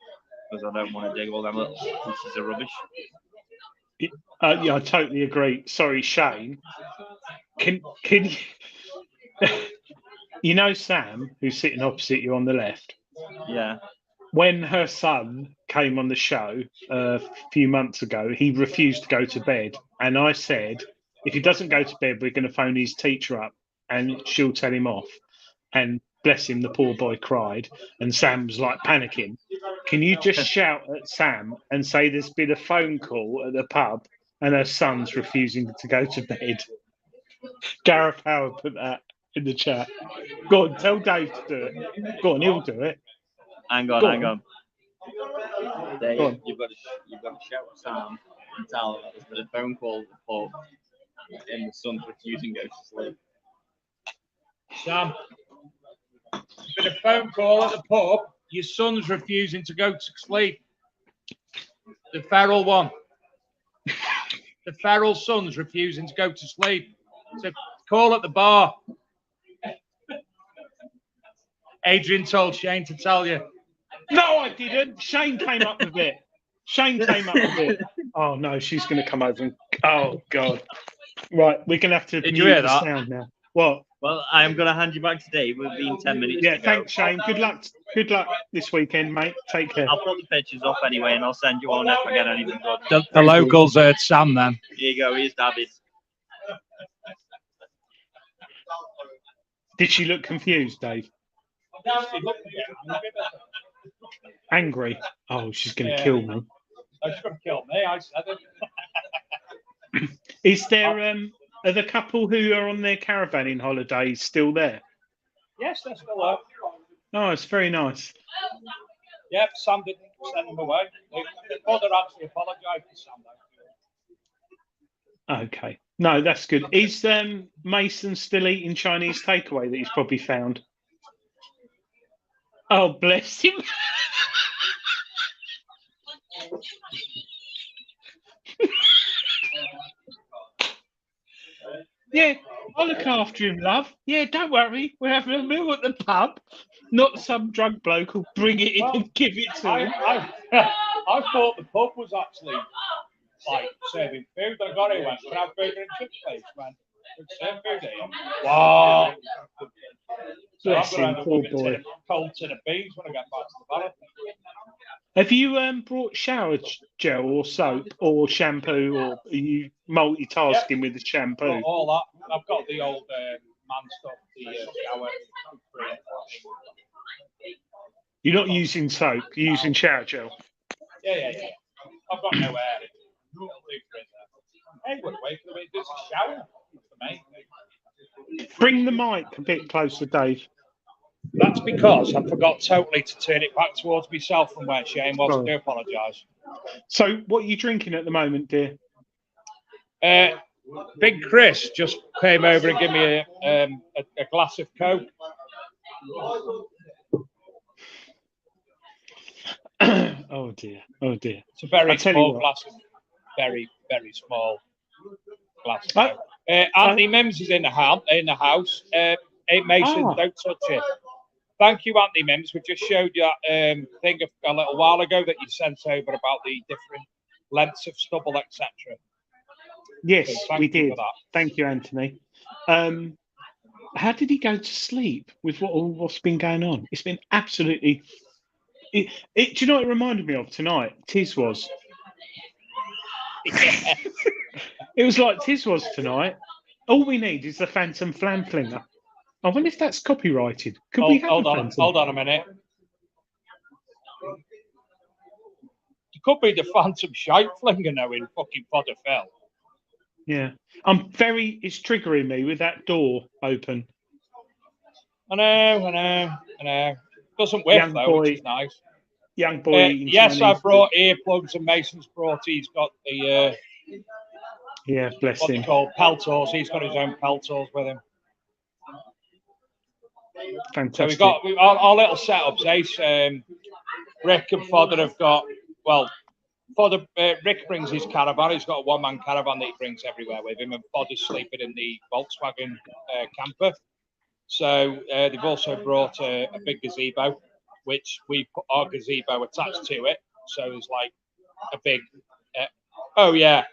S17: because I don't want to dig all them little pieces of rubbish.
S15: Yeah, I totally agree. Sorry, Shane. Can you, you know Sam, who's sitting opposite you on the left?
S17: Yeah.
S15: When her son came on the show a few months ago, he refused to go to bed. And I said, if he doesn't go to bed, we're going to phone his teacher up and she'll tell him off. And bless him, the poor boy cried. And Sam was like panicking. Can you just shout at Sam and say there's been a phone call at the pub and her son's refusing to go to bed? Gareth Howard put that in the chat. Go on, tell Dave to do it. Go on, he'll do it.
S17: Hang on. Dave, you've got to shout at Sam and tell him that there's been a phone call at the pub and the son's refusing to go to sleep.
S5: Sam, there's been a phone call at the pub. Your son's refusing to go to sleep. The feral one. The feral son's refusing to go to sleep. So call at the bar. Adrian told Shane to tell you.
S15: No, I didn't. Shane came up with it. Oh no, she's going to come over and. Oh God. Right, we're going to have to mute the sound now. What?
S17: Well, I am going to hand you back to Dave. We've been 10 minutes.
S15: Yeah, thanks, Shane. Good luck this weekend, mate. Take care.
S17: I'll put the pictures up anyway, and I'll send you one if I get anything good.
S5: The locals heard Sam then.
S17: Here you go. Here's David.
S15: Did she look confused, Dave? Angry? Oh, she's going to kill me.
S5: She's going to kill me. I said it.
S15: Is there are the couple who are on their caravanning holidays still there?
S5: Yes, they're still there.
S15: Oh, it's very nice.
S5: Yep, Sam didn't send them away. The mother actually apologised to Sam.
S15: Okay. No, that's good. Is Mason still eating Chinese takeaway that he's probably found? Oh, bless him. Yeah, I'll look after him, love. Yeah, don't worry. We're having a meal at the pub. Not some drunk bloke who'll bring it in and give it to him.
S5: I thought the pub was actually like serving food. I got it, went, can I have burger and chips, please, man? Wow. So
S15: Bless
S5: I'm going
S15: him,
S5: to
S15: poor
S5: have a
S15: boy.
S5: cold tin of beans when I get back to the valley.
S15: Have you brought shower gel or soap or shampoo, or are you multitasking with the shampoo?
S5: Got all that. I've got the old man stuff, the shower.
S15: You're not using soap, you're using shower gel.
S5: Yeah. I've got no air. It'll do for it there. Hey, we're away for the way. There's a shower. That's the main thing.
S15: Bring the mic a bit closer, Dave.
S5: That's because I forgot totally to turn it back towards myself from where Shane was. I do apologise.
S15: So, what are you drinking at the moment, dear?
S5: Big Chris just came over and gave me a glass of Coke.
S15: Oh dear.
S5: It's a very small glass of very small glass of Coke. Anthony Mims is in the house. Hey Mason, don't touch it. Thank you, Anthony Mims. We just showed you that thing a little while ago that you sent over about the different lengths of stubble, etc.
S15: Yes,
S5: so
S15: we did. Thank you, Anthony. How did he go to sleep with what's been going on? It's been absolutely. Do you know what it reminded me of tonight? Tiz was. It was like Tiz was tonight. All we need is the Phantom Flam Flinger. I wonder if that's copyrighted. Could we have
S5: hold on a minute. It could be the Phantom Shite Flinger now in fucking Fodder Fell.
S15: Yeah. It's triggering me with that door open.
S5: I know. Doesn't whiff though, which is nice.
S15: Young boy.
S5: Yes, I brought earplugs and Mason's brought. He's got the.
S15: Yeah, bless him.
S5: What they call peltors. He's got his own peltors with him.
S15: Fantastic.
S5: So we've got our little setups. Ace, Rick and Fodder have got. Well, Fodder. Rick brings his caravan. He's got a one-man caravan that he brings everywhere with him, and Fodder's sleeping in the Volkswagen camper. So they've also brought a big gazebo, which we put our gazebo attached to it. So there's like a big,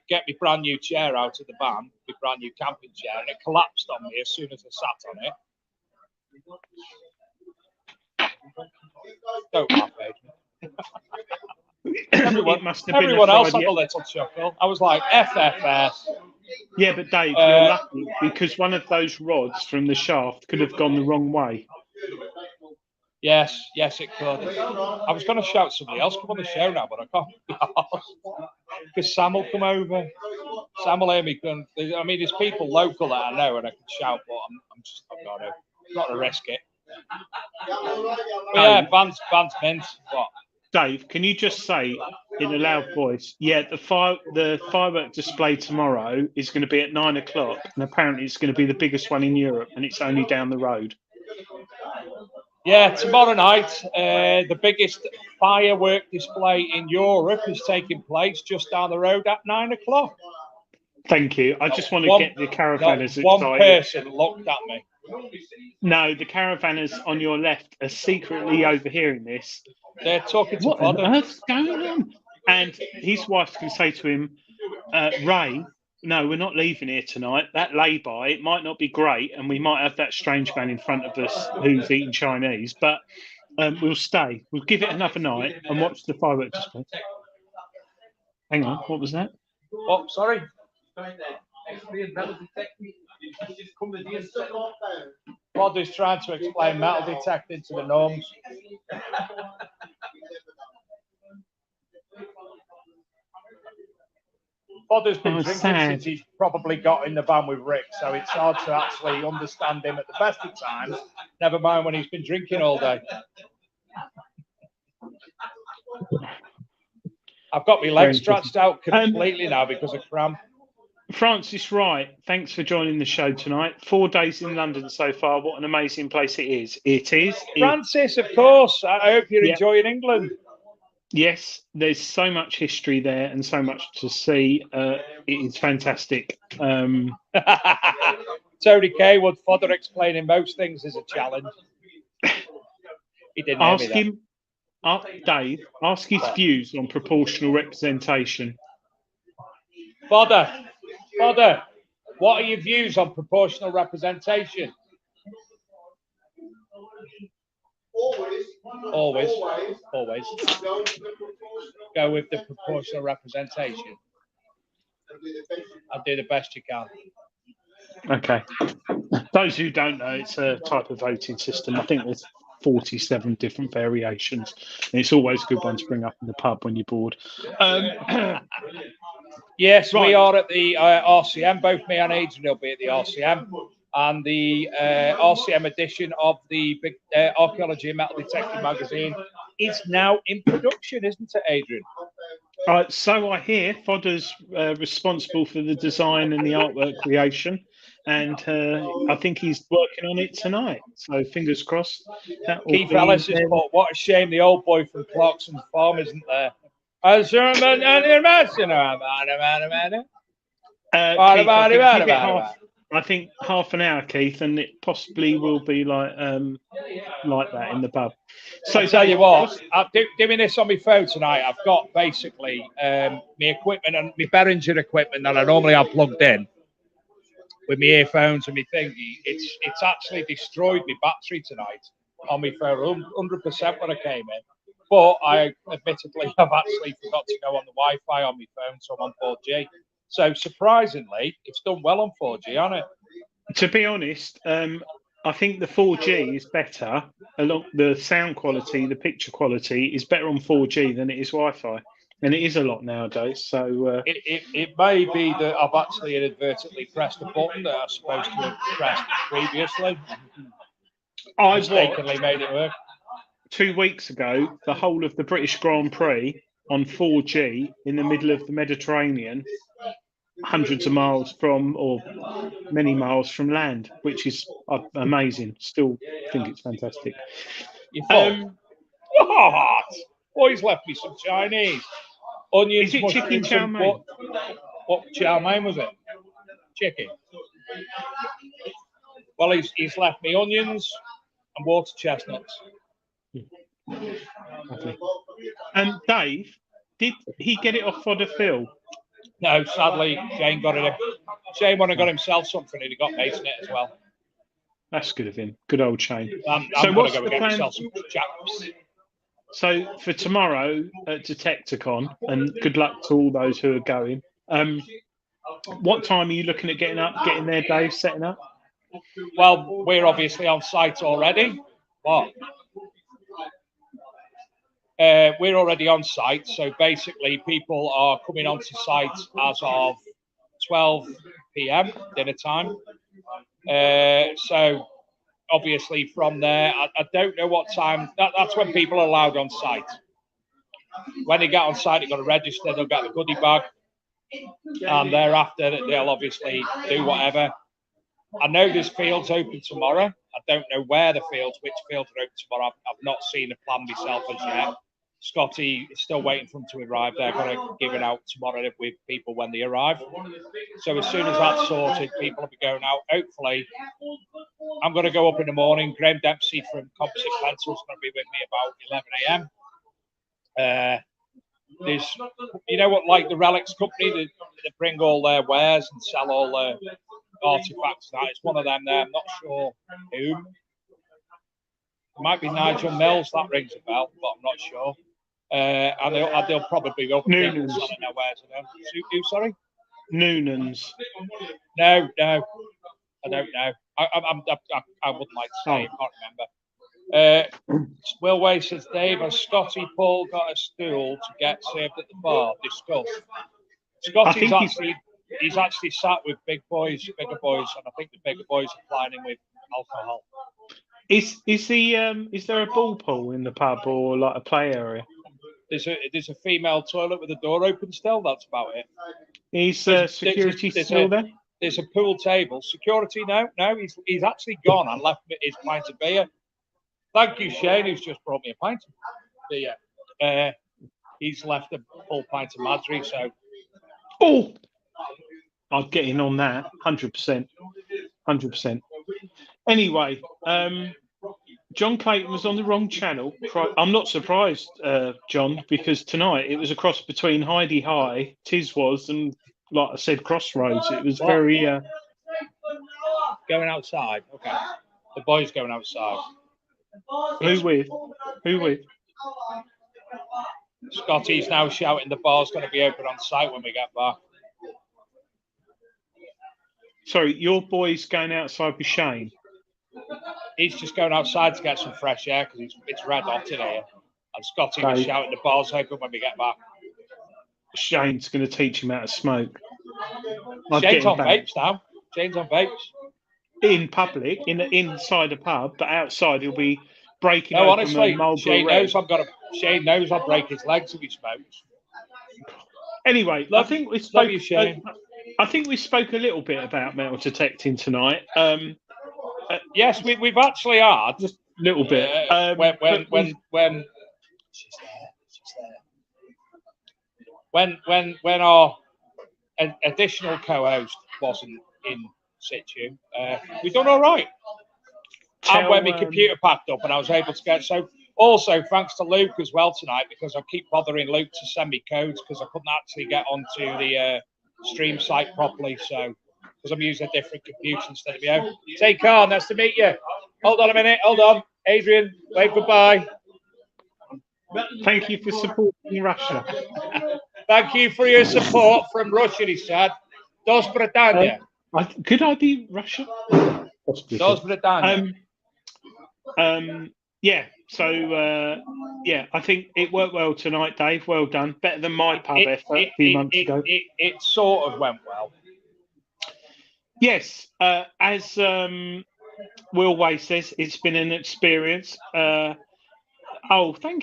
S5: get me brand new chair out of the van, my brand new camping chair, and it collapsed on me as soon as I sat on it. Don't laugh, Adrian. Everyone else had a little chuckle. I was like, FFS.
S15: Yeah, but Dave, you're lucky because one of those rods from the shaft could have gone the wrong way.
S5: Yes, it could. I was going to shout somebody else come on the show now, but I can't because Sam will come over. Sam will hear me. I mean, there's people local that I know, and I can shout, but I've got to risk it. But yeah, Van's mint. What?
S15: Dave, can you just say in a loud voice, the firework display tomorrow is going to be at 9 o'clock, and apparently it's going to be the biggest one in Europe, and it's only down the road.
S5: Yeah, tomorrow night, the biggest firework display in Europe is taking place just down the road at 9 o'clock.
S15: Thank you. I just want to get the caravanners excited.
S5: One person looked at me.
S15: No, the caravanners on your left are secretly overhearing this.
S5: They're talking to
S15: what on earth's going on? And his wife can say to him, Ray, no, we're not leaving here tonight. That lay-by, it might not be great, and we might have that strange man in front of us who's eating Chinese, but we'll stay. We'll give it another night and watch the fireworks display. Hang on, what was that?
S5: Oh, sorry. Rod is trying to explain metal detecting to the norms. Fodder's been drinking since he's probably got in the van with Rick, so it's hard to actually understand him at the best of times, never mind when he's been drinking all day. I've got my legs stretched out completely now because of cramp.
S15: Francis Wright, thanks for joining the show tonight. 4 days in London so far. What an amazing place it is. It is.
S5: Francis, of course. I hope you're enjoying England.
S15: Yes, there's so much history there and so much to see. It is fantastic.
S5: Tony Kaywood, Fodder explaining most things is a challenge. He didn't
S15: ask him, Dave, ask his views on proportional representation.
S5: Fodder,
S10: What are your views on proportional representation? Always. Go with the proportional representation. I'll do the best you can.
S15: Okay. Those who don't know, it's a type of voting system. I think there's 47 different variations. And it's always a good one to bring up in the pub when you're bored.
S10: Yes,
S15: Right.
S10: we are at the RCM. Both me and Adrian will be at the RCM. And the RCM edition of the big Archaeology and Metal Detecting magazine is now in production, isn't it, Adrian?
S15: So I hear Fodder's responsible for the design and the artwork creation. And I think he's working on it tonight. So fingers crossed. That will
S10: Keith
S15: be
S10: Ellis has put, what a shame the old boy from Clarkson's Farm isn't there.
S15: Keith, I think half an hour, Keith, and it possibly will be like that in the pub. So
S10: I'll tell you what, I'm doing this on my phone tonight. I've got basically my equipment and my Behringer equipment that I normally have plugged in with my earphones and my thingy. It's actually destroyed my battery tonight on my phone, 100% when I came in. But I admittedly have actually forgot to go on the Wi-Fi on my phone, so I'm on 4G. So surprisingly, it's done well on 4G, hasn't it?
S15: To be honest, I think the 4G is better. Along the sound quality, the picture quality is better on 4G than it is Wi-Fi, and it is a lot nowadays. So
S10: it may be that I've actually inadvertently pressed a button that I was supposed to have pressed previously.
S15: I
S10: mistakenly made it work.
S15: 2 weeks ago, the whole of the British Grand Prix on 4G in the middle of the Mediterranean, hundreds of miles from, or many miles from land, which is amazing. Still think it's fantastic.
S10: You thought, what? Boys left me some Chinese. Onions,
S15: is it chicken chow mein?
S10: What chow mein was it? Chicken. Well, he's left me onions and water chestnuts.
S15: Lovely. Dave, did he get it off Fodder Phil?
S10: No, sadly, Shane got it. Shane wanted to got himself something, and he got mates in it as well.
S15: That's good of him. Good old Shane.
S10: I'm
S15: so
S10: going to
S15: what's
S10: go
S15: the
S10: and get
S15: plan?
S10: myself some chaps.
S15: So for tomorrow at Detectorcon, and good luck to all those who are going. What time are you looking at getting there, Dave, setting up?
S10: Well, we're obviously on site already. What? We're already on site, so basically people are coming onto site as of 12 p.m. dinner time. So obviously from there, I don't know what time. That's when people are allowed on site. When they get on site, they've got to register. They'll get the goodie bag, and thereafter they'll obviously do whatever. I know there's fields open tomorrow. I don't know where which fields are open tomorrow. I've not seen a plan myself as yet. Scotty is still waiting for them to arrive. They're going to give it out tomorrow with people when they arrive. So as soon as that's sorted, people will be going out. Hopefully, I'm going to go up in the morning. Graham Dempsey from Composite Pencil is going to be with me about 11 a.m. There's, you know what, like the Relics Company, they bring all their wares and sell all their artifacts. That it's one of them there. I'm not sure who. It might be Nigel Mills. That rings a bell, but I'm not sure. And they'll probably go
S15: Noonan's.
S10: selling their wares. Who, sorry?
S15: Noonan's.
S10: No, I don't know. I wouldn't like to say. I can't remember. Will Way says, Dave, has Scotty Paul got a stool to get served at the bar? Discuss. Scotty's he's actually sat with bigger boys, and I think the bigger boys are plying him with alcohol.
S15: Is there a ball pool in the pub or like a play area?
S10: There's a female toilet with the door open still. That's about it.
S15: Is security still there?
S10: There's a pool table. Security no, he's actually gone and left me his pint of beer. Thank you, Shane, who's just brought me a pint of beer. He's left a full pint of Madri, so.
S15: Oh, I'd get in on that, 100%. Anyway, John Clayton was on the wrong channel. I'm not surprised, John, because tonight it was a cross between Heidi High, Tiz was, and like I said, Crossroads. It was very
S5: Going outside. Okay. The boy's going outside.
S15: Who with? Who with?
S5: Scotty's now shouting the bar's going to be open on site when we get back.
S15: Sorry, your boy's going outside with Shane.
S5: He's just going outside to get some fresh air because it's red hot in here. And Scotty was
S15: Dave.
S5: shouting the bar's open when we get back.
S15: Shane's going to teach him how to smoke.
S5: Shane's on vapes now. Shane's on vapes.
S15: In public, inside a pub, but outside he'll be breaking
S5: No,
S15: open
S5: honestly,
S15: a Marlboro
S5: Shane
S15: Red.
S5: knows Shane knows I'll break his legs if he smokes.
S15: Anyway, I think we spoke. I think we spoke a little bit about metal detecting tonight.
S5: Yes, we've actually had
S15: just a little bit.
S5: When she's there. When our additional co-host wasn't in situ, we done all right. And when my computer packed up and I was able to get so. Also, thanks to Luke as well tonight, because I keep bothering Luke to send me codes because I couldn't actually get onto the stream site properly. So, because I'm using a different computer instead of my own. Take care. Nice to meet you. Hold on a minute. Hold on. Adrian, wave goodbye.
S15: Thank you for supporting Russia.
S5: Thank you for your support from Russia, he said. Dos Britannia.
S15: Could I be Russian?
S5: Dos Britannia.
S15: Yeah, so, I think it worked well tonight, Dave. Well done. Better than my pub effort a few months ago.
S5: It sort of went well.
S15: Yes, as Will Way says, it's been an experience. Thank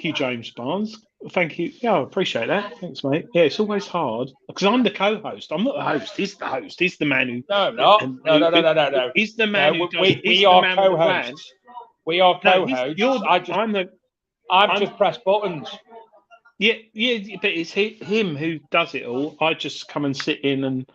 S15: you, James Barnes. Thank you. Yeah, I appreciate that. Thanks, mate. Yeah, it's always hard because I'm the co-host. I'm not the host. He's the host. He's the man who.
S5: No, I'm not. No.
S15: He's the man who does.
S5: We are co-hosts. We are co-hosts. I'm just press buttons.
S15: Yeah, but it's him who does it all. I just come and sit in and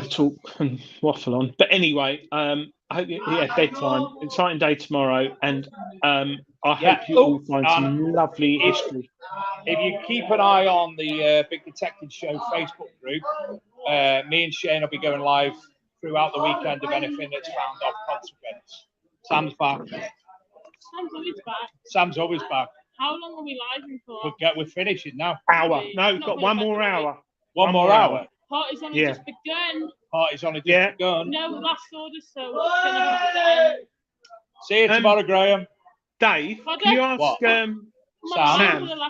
S15: talk and waffle on. But anyway, I hope bedtime. Exciting day tomorrow, and I hope you all find some lovely history.
S5: If you keep an eye on the Big Detective Show Facebook group, me and Shane will be going live throughout the weekend of anything that's found of consequence. Sam's back.
S11: Sam's always back.
S5: Sam's always back.
S11: How long are we live for?
S5: We're finishing now.
S15: Hour. No, we've got one more hour.
S5: One more hour.
S11: Party's only just begun.
S5: Party's only just begun.
S11: No last order, so it's gonna have to.
S5: See you tomorrow, Graham.
S15: Dave, can you ask Sam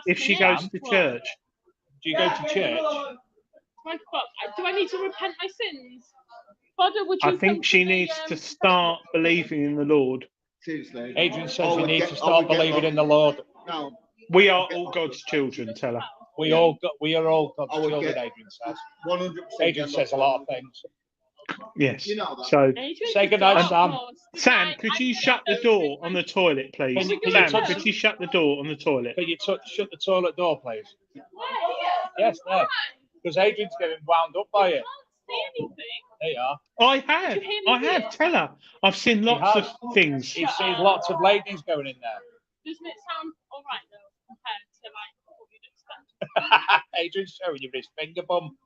S15: if she goes to church?
S5: Do you go to church?
S11: Do I need to repent my sins? Father, would you
S15: I think she needs to start believing in the Lord.
S1: Seriously.
S5: Adrian says you need to start believing in the Lord.
S1: No.
S15: We are all God's children, tell her.
S5: We are all God's children, Adrian says.
S1: 100%.
S5: Adrian says a lot of things.
S15: Yes.
S1: You know that.
S15: So
S5: say goodnight, Sam.
S15: Sam, could you shut the door on the toilet, please? Sam, could you shut the door on the toilet?
S5: Could you shut the toilet door, please? Yes, there. Because Adrian's getting wound up by it. There you are.
S15: I have. Tell her. I've seen lots of things.
S5: He's seen lots of ladies going in there.
S11: Doesn't it sound all right though, compared to like what you'd expect?
S5: Adrian's showing you his finger bum.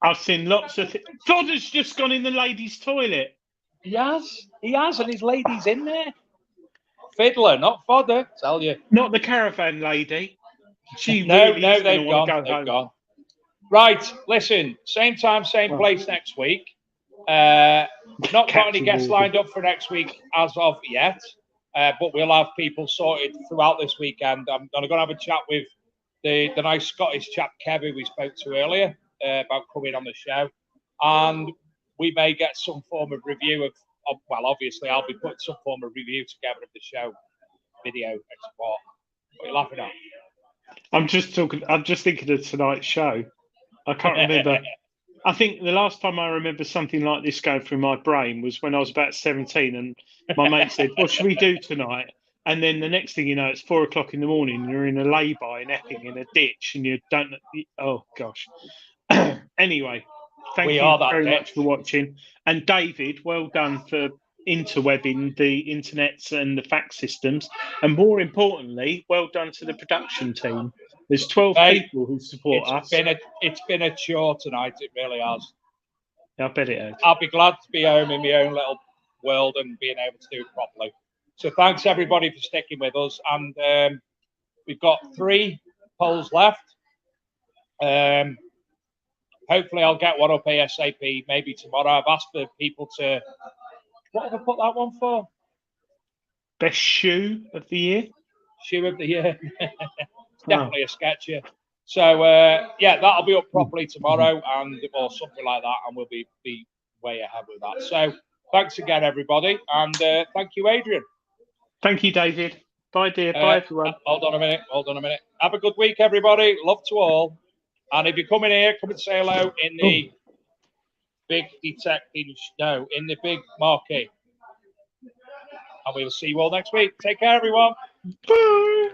S15: I've seen lots of things. Fodder's just gone in the ladies' toilet.
S5: He has, and his lady's in there. Fiddler, not Fodder, tell you.
S15: Not the caravan lady. She
S5: no,
S15: really is
S5: they've gone.
S15: They've gone.
S5: Right, listen, same time, same place next week. Not got any guests lined up for next week as of yet, but we'll have people sorted throughout this weekend. I'm going to have a chat with the nice Scottish chap, Kevin, we spoke to earlier, about coming on the show. And we may get some form of review of well, obviously, I'll be putting some form of review together of the show, video, export. What are you laughing at?
S15: I'm just thinking of tonight's show. I can't remember. I think the last time I remember something like this going through my brain was when I was about 17 and my mate said, what should we do tonight? And then the next thing you know, it's 4 o'clock in the morning and you're in a lay-by in Epping in a ditch and you don't... Oh, gosh. Anyway, thank you very much for watching. And David, well done for interwebbing the internets and the fax systems. And more importantly, well done to the production team. There's 12 people who support us.
S5: It's been a chore tonight. It really has.
S6: I bet it has.
S5: I'll be glad to be home in my own little world and being able to do it properly. So thanks everybody for sticking with us, and we've got 3 polls left. Hopefully I'll get one up ASAP, maybe tomorrow. I've asked for people to, what have I put that one for?
S6: Best shoe of the year?
S5: Shoe of the year. It's definitely a sketcher. So yeah, that'll be up properly tomorrow, or something like that, and we'll be way ahead with that. So thanks again, everybody, and thank you, Adrian.
S6: Thank you, David. Bye, dear. Bye, everyone.
S5: Hold on a minute. Have a good week, everybody. Love to all. And if you're coming here, come and say hello in the big in the big marquee. And we'll see you all next week. Take care, everyone.
S6: Bye.